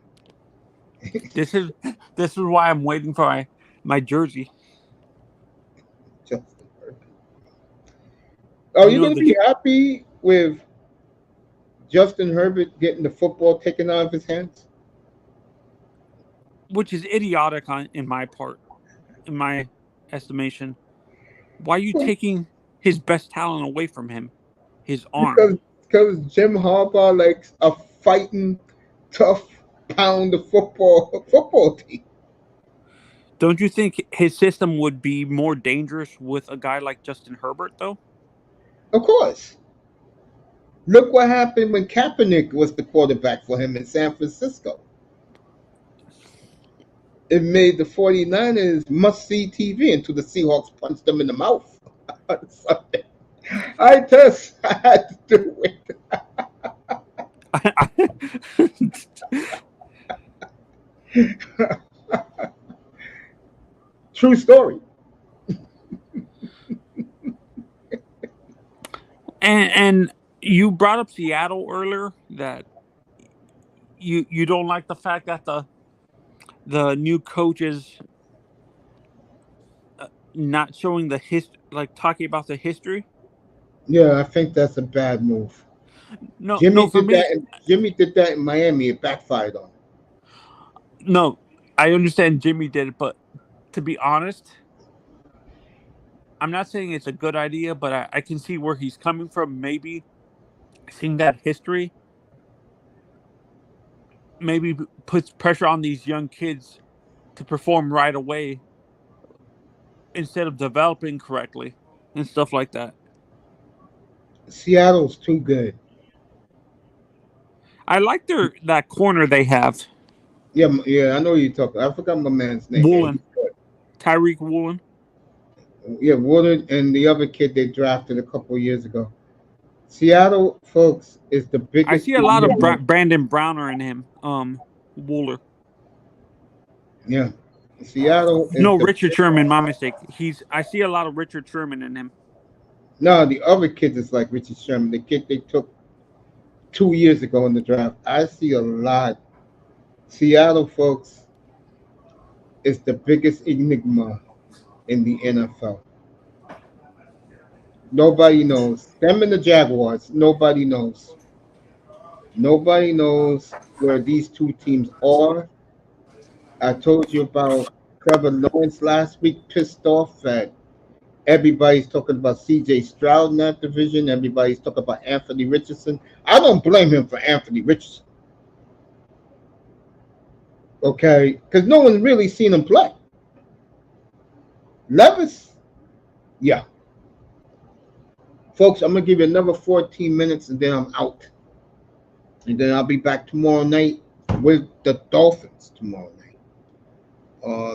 This is why I'm waiting for my jersey. Justin Herbert. Are you going to be happy with Justin Herbert getting the football taken out of his hands? Which is idiotic in my estimation. Why are you taking his best talent away from him? His arm. Because Jim Harbaugh likes a fighting, tough pound of football team. Don't you think his system would be more dangerous with a guy like Justin Herbert, though? Of course. Look what happened when Kaepernick was the quarterback for him in San Francisco. It made the 49ers must-see TV until the Seahawks punched them in the mouth on Sunday. I just had to do it. True story. And you brought up Seattle earlier, that you don't like the fact that the new coach is not showing the talking about the history. Yeah, I think that's a bad move. Jimmy did that in Miami. It backfired on him. No, I understand Jimmy did it, but to be honest, I'm not saying it's a good idea, but I can see where he's coming from. Maybe seeing that history maybe puts pressure on these young kids to perform right away instead of developing correctly and stuff like that. Seattle's too good. I like that corner they have. Yeah, I know you're talking. I forgot my man's name. Woolen. Tyreek Woolen. Yeah, Woolen and the other kid they drafted a couple of years ago. Seattle, folks, is the biggest. I see a lot of Brandon Browner in him. Wooler. Yeah. Seattle. Richard Sherman, my mistake. I see a lot of Richard Sherman in him. No, the other kid is like Richard Sherman, the kid they took 2 years ago in the draft. I see a lot. Seattle, folks, is the biggest enigma in the NFL. Nobody knows. Them and the Jaguars, nobody knows. Nobody knows where these two teams are. I told you about Trevor Lawrence last week, pissed off that everybody's talking about C.J. Stroud in that division. Everybody's talking about Anthony Richardson. I don't blame him for Anthony Richardson. Okay? Because no one's really seen him play. Levis, yeah. Folks, I'm going to give you another 14 minutes and then I'm out. And then I'll be back tomorrow night with the Dolphins tomorrow night.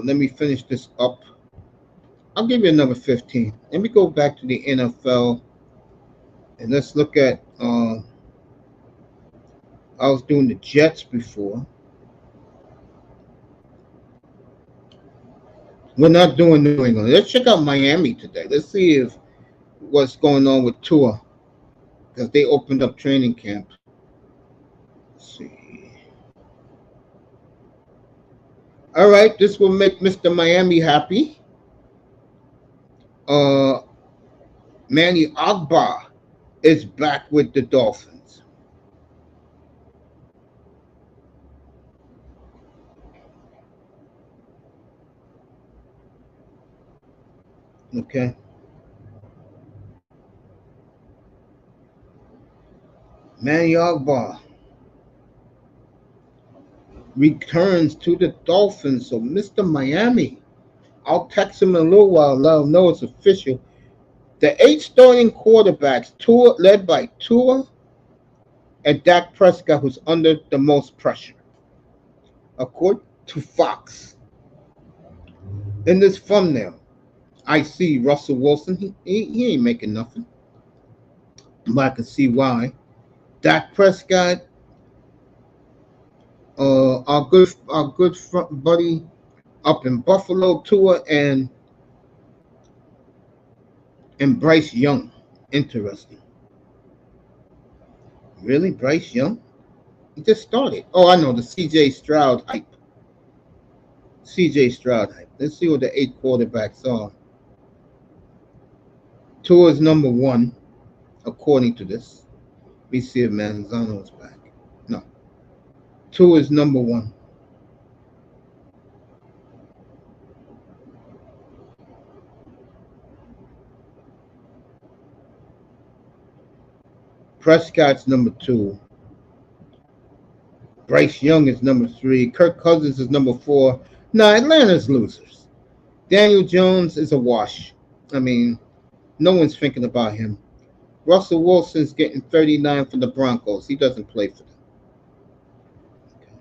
Let me finish this up. I'll give you another 15. Let me go back to the NFL and let's look at. I was doing the Jets before. We're not doing New England. Let's check out Miami today. Let's see if what's going on with Tua because they opened up training camp. Let's see. All right, this will make Mr. Miami happy. Manny Agba is back with the Dolphins. Okay. Manny Agba returns to the Dolphins. So Mr. Miami, I'll text him in a little while, let him know it's official. The 8 starting quarterbacks, led by Tua and Dak Prescott, who's under the most pressure, according to Fox. In this thumbnail, I see Russell Wilson. He ain't making nothing, but I can see why. Dak Prescott, our good front buddy up in Buffalo, Tua and Bryce Young. Interesting. Really, Bryce Young? He just started. Oh, I know, the C.J. Stroud hype. C.J. Stroud hype. Let's see what the 8 quarterbacks are. Tua is number 1, according to this. Let me see if Manzano's back. No. Tua is number 1. Prescott's number 2. Bryce Young is number 3. Kirk Cousins is number 4. No, Atlanta's losers. Daniel Jones is a wash. I mean, no one's thinking about him. Russell Wilson's getting 39 for the Broncos. He doesn't play for them. Okay.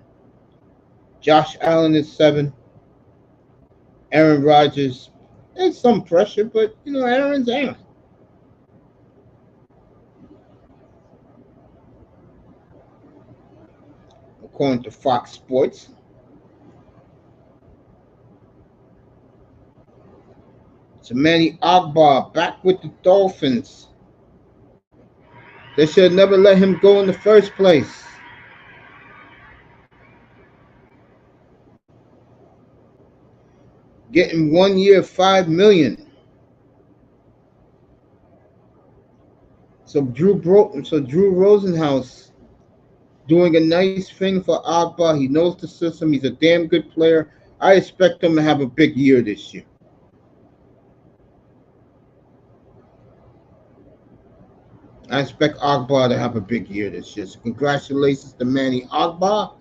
Josh Allen is 7. Aaron Rodgers, there's some pressure, but, Aaron's Aaron. According to Fox Sports. So Manny Agba back with the Dolphins. They should have never let him go in the first place. Getting 1 year, $5 million. So Drew Rosenhaus doing a nice thing for Agba. He knows the system. He's a damn good player. I expect him to have a big year this year. I expect Agba to have a big year this year. So congratulations to Manny Agba.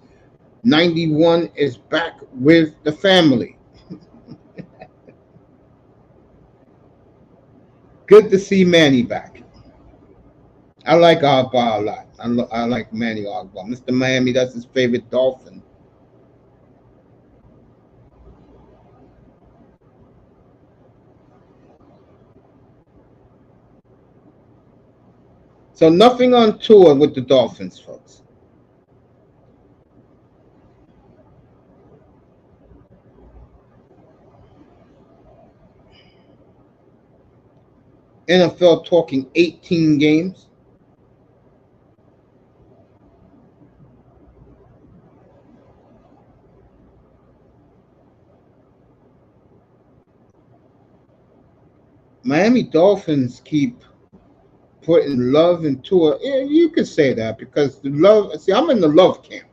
91 is back with the family. Good to see Manny back. I like Agba a lot. I like Manny Agba. Mr. Miami, that's his favorite Dolphin. So nothing on tour with the Dolphins, folks. NFL talking 18 games. Miami Dolphins keep putting love into it. Yeah, you could say that because the love. See, I'm in the love camp.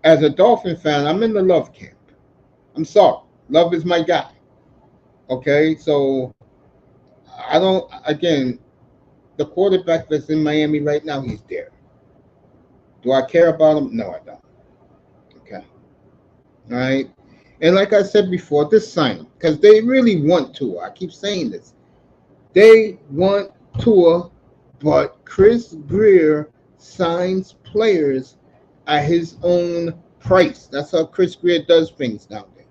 As a Dolphin fan, I'm in the love camp. I'm sorry. Love is my guy. Okay, so I don't. Again, the quarterback that's in Miami right now, he's there. Do I care about him? No, I don't. Okay. All right. And like I said before, this signing, because they really want to. I keep saying this. They want Tua, but Chris Greer signs players at his own price. That's how Chris Greer does things down there.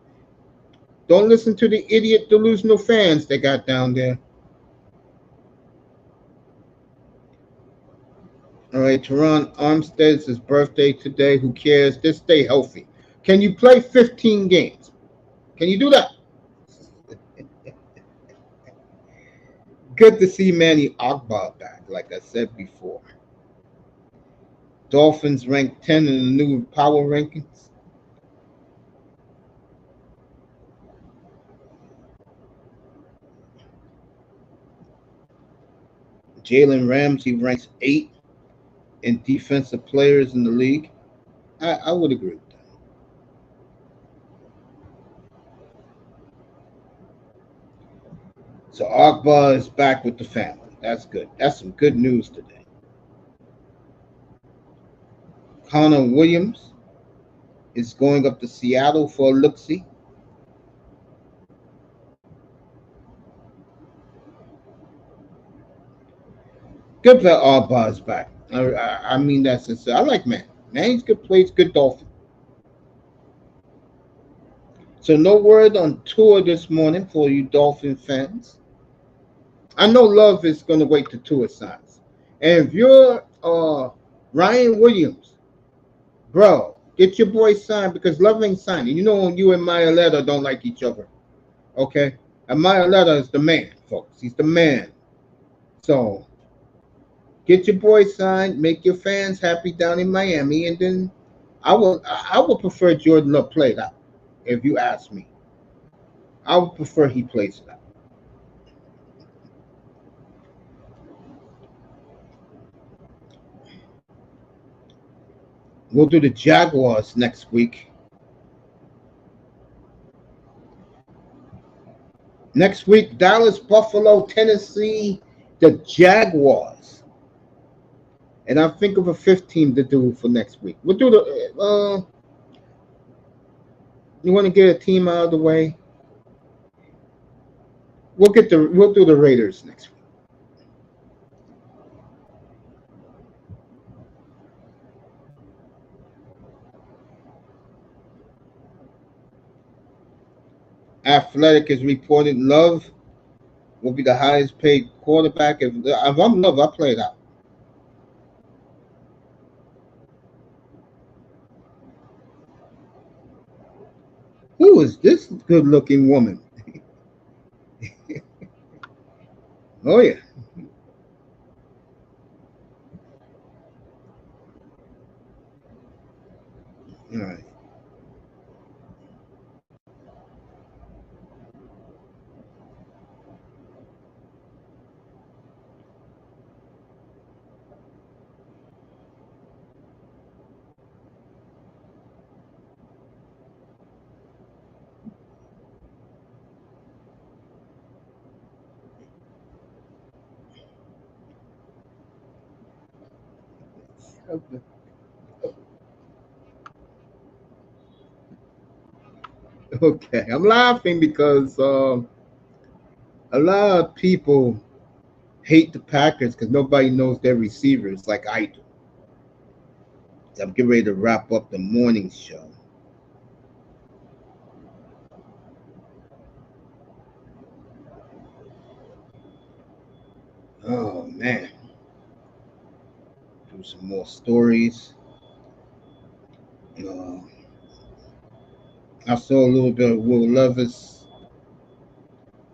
Don't listen to the idiot delusional fans they got down there. All right, Teron Armstead's his birthday today. Who cares? Just stay healthy. Can you play 15 games? Can you do that? Good to see Manny Akbar back, like I said before. Dolphins ranked 10 in the new power rankings. Jalen Ramsey ranks 8 in defensive players in the league. I would agree with that. So Akbar is back with the family. That's good. That's some good news today. Connor Williams is going up to Seattle for a look-see. Good that Akbar is back. I mean that sincere. I like Man. Man's good plays, good Dolphin. So no word on Tua this morning for you Dolphin fans. I know Love is going to wait till Tua signs. And if you're Ryan Williams, bro, get your boy signed because Love ain't signing. You know you and Mailata don't like each other. Okay? And Mailata is the man, folks. He's the man. So get your boy signed, make your fans happy down in Miami, and then I would prefer Jordan Love play that, if you ask me. I would prefer he plays that. We'll do the Jaguars next week. Next week, Dallas, Buffalo, Tennessee, the Jaguars. And I think of a 15 to do for next week. We'll do the. You want to get a team out of the way? We'll do the Raiders next week. Athletic is reported Love will be the highest paid quarterback. If I'm Love, I play it out. Who is this good looking woman? Oh, yeah. All right. Okay. I'm laughing because a lot of people hate the Packers because nobody knows their receivers like I do. So I'm getting ready to wrap up the morning show. Oh man, do some more stories. Uh, I saw a little bit of Will Levis.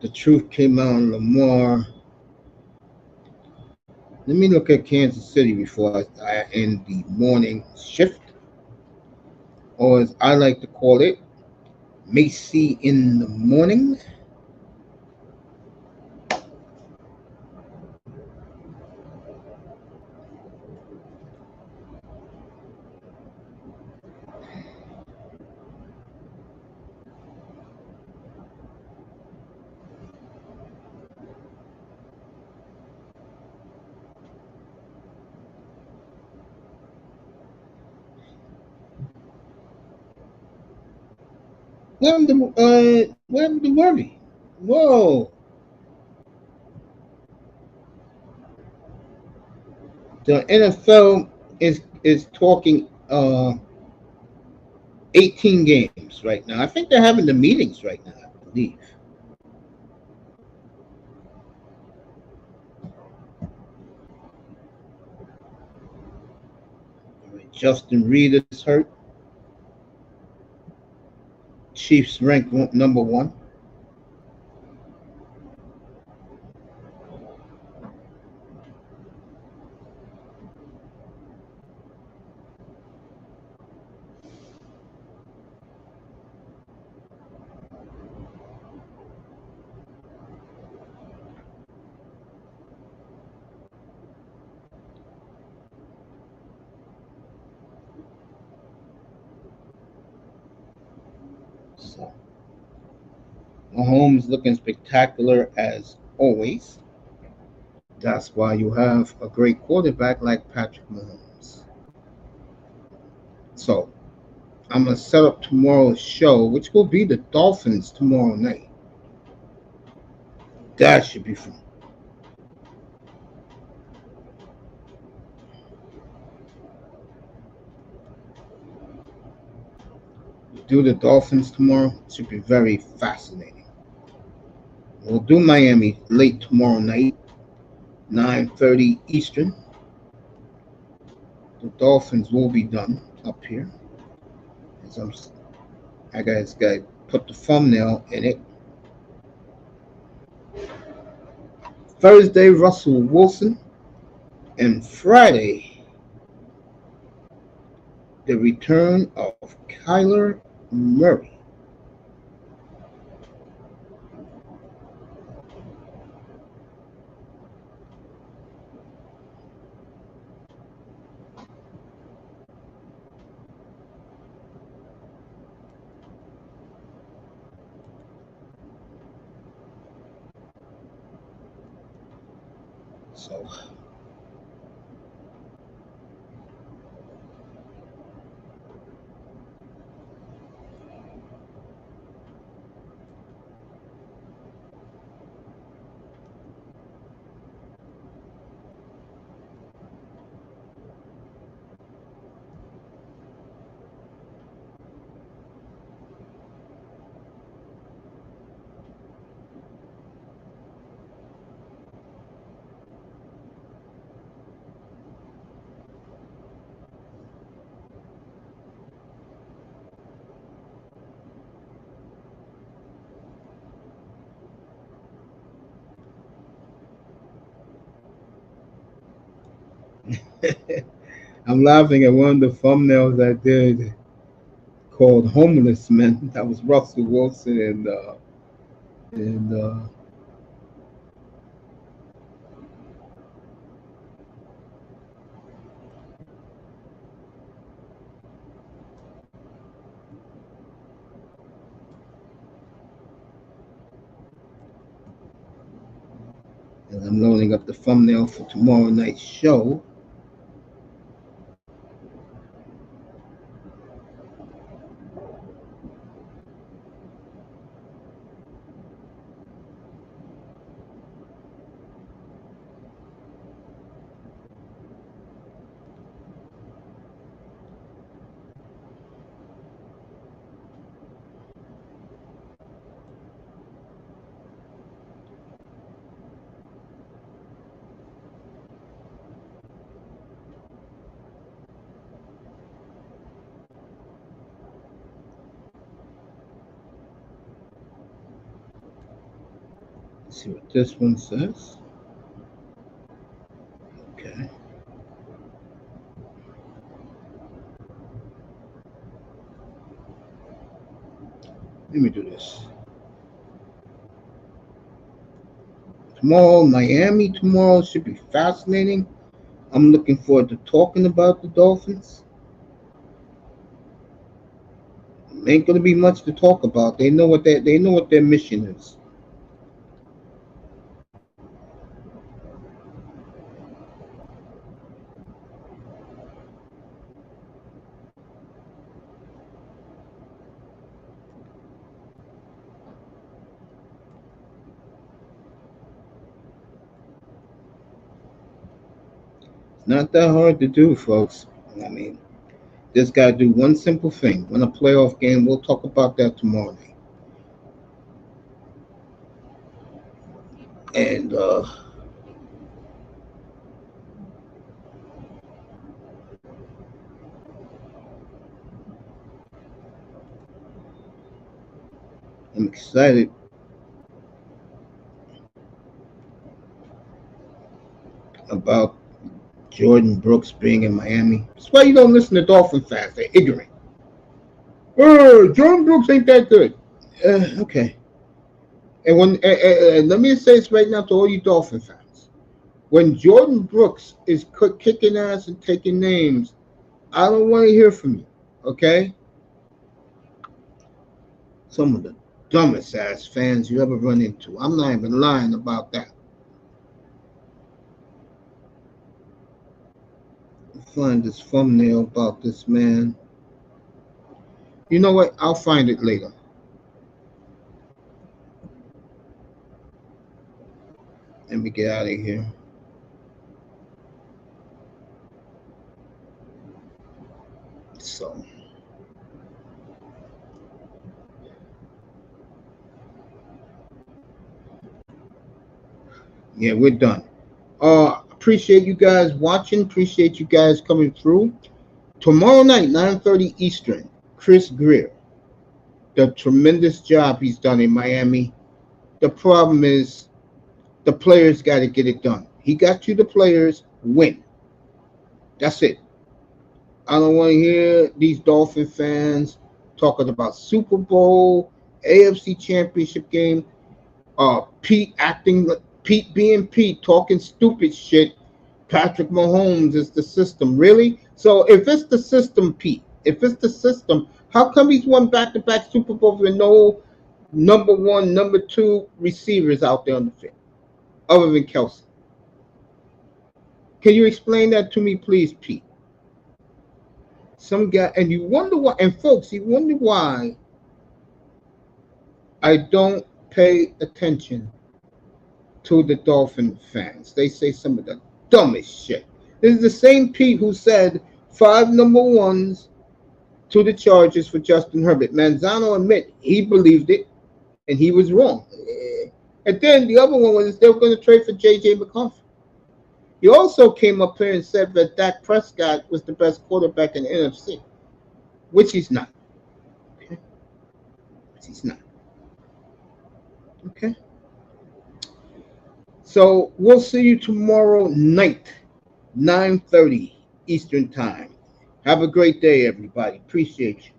The truth came out on Lamar. Let me look at Kansas City before I end the morning shift, or as I like to call it, Macy in the morning. What happened to Worthy? Whoa. The NFL is talking 18 games right now. I think they're having the meetings right now, I believe. Justin Reed is hurt. Chiefs ranked number one. So Mahomes looking spectacular as always. That's why you have a great quarterback like Patrick Mahomes. So I'm gonna set up tomorrow's show, which will be the Dolphins tomorrow night. That should be fun. Do the Dolphins tomorrow. It should be very fascinating. We'll do Miami late tomorrow night, 9:30 Eastern. The Dolphins will be done up here. As I guys got put the thumbnail in it. Thursday, Russell Wilson, and Friday, the return of Kyler Murray. So I'm laughing at one of the thumbnails I did called "Homeless Men." That was Russell Wilson and as I'm loading up the thumbnail for tomorrow night's show. Let's see what this one says. Okay. Let me do this. Tomorrow, Miami tomorrow should be fascinating. I'm looking forward to talking about the Dolphins. Ain't gonna be much to talk about. They know what their mission is. Not that hard to do, folks. I mean, just got to do one simple thing. Win a playoff game. We'll talk about that tomorrow night. And I'm excited about Jordan Brooks being in Miami. That's why you don't listen to Dolphin fans. They're ignorant. Oh, Jordan Brooks ain't that good. Okay. And when let me say this right now to all you Dolphin fans. When Jordan Brooks is kicking ass and taking names, I don't want to hear from you. Okay? Some of the dumbest ass fans you ever run into. I'm not even lying about that. Find this thumbnail about this man. You know what? I'll find it later. Let me get out of here. So, yeah, we're done. Appreciate you guys watching. Appreciate you guys coming through. Tomorrow night, 9:30 Eastern, Chris Greer. The tremendous job he's done in Miami. The problem is the players got to get it done. He got you the players, win. That's it. I don't want to hear these Dolphin fans talking about Super Bowl, AFC Championship game, Pete being Pete, talking stupid shit. Patrick Mahomes is the system. Really? So if it's the system, Pete, if it's the system, how come he's won back-to-back Super Bowls with no number one, number two receivers out there on the field, other than Kelsey? Can you explain that to me, please, Pete? Some guy, and you wonder why, and folks, you wonder why I don't pay attention to the Dolphin fans. They say some of the dumbest shit. This is the same Pete who said 5 number ones to the Chargers for Justin Herbert. Manzano admit he believed it, and he was wrong. And then the other one was they were going to trade for J.J. McCarthy. He also came up here and said that Dak Prescott was the best quarterback in the NFC, which he's not. Okay? Which he's not. Okay? So we'll see you tomorrow night, 9:30 Eastern Time. Have a great day, everybody. Appreciate you.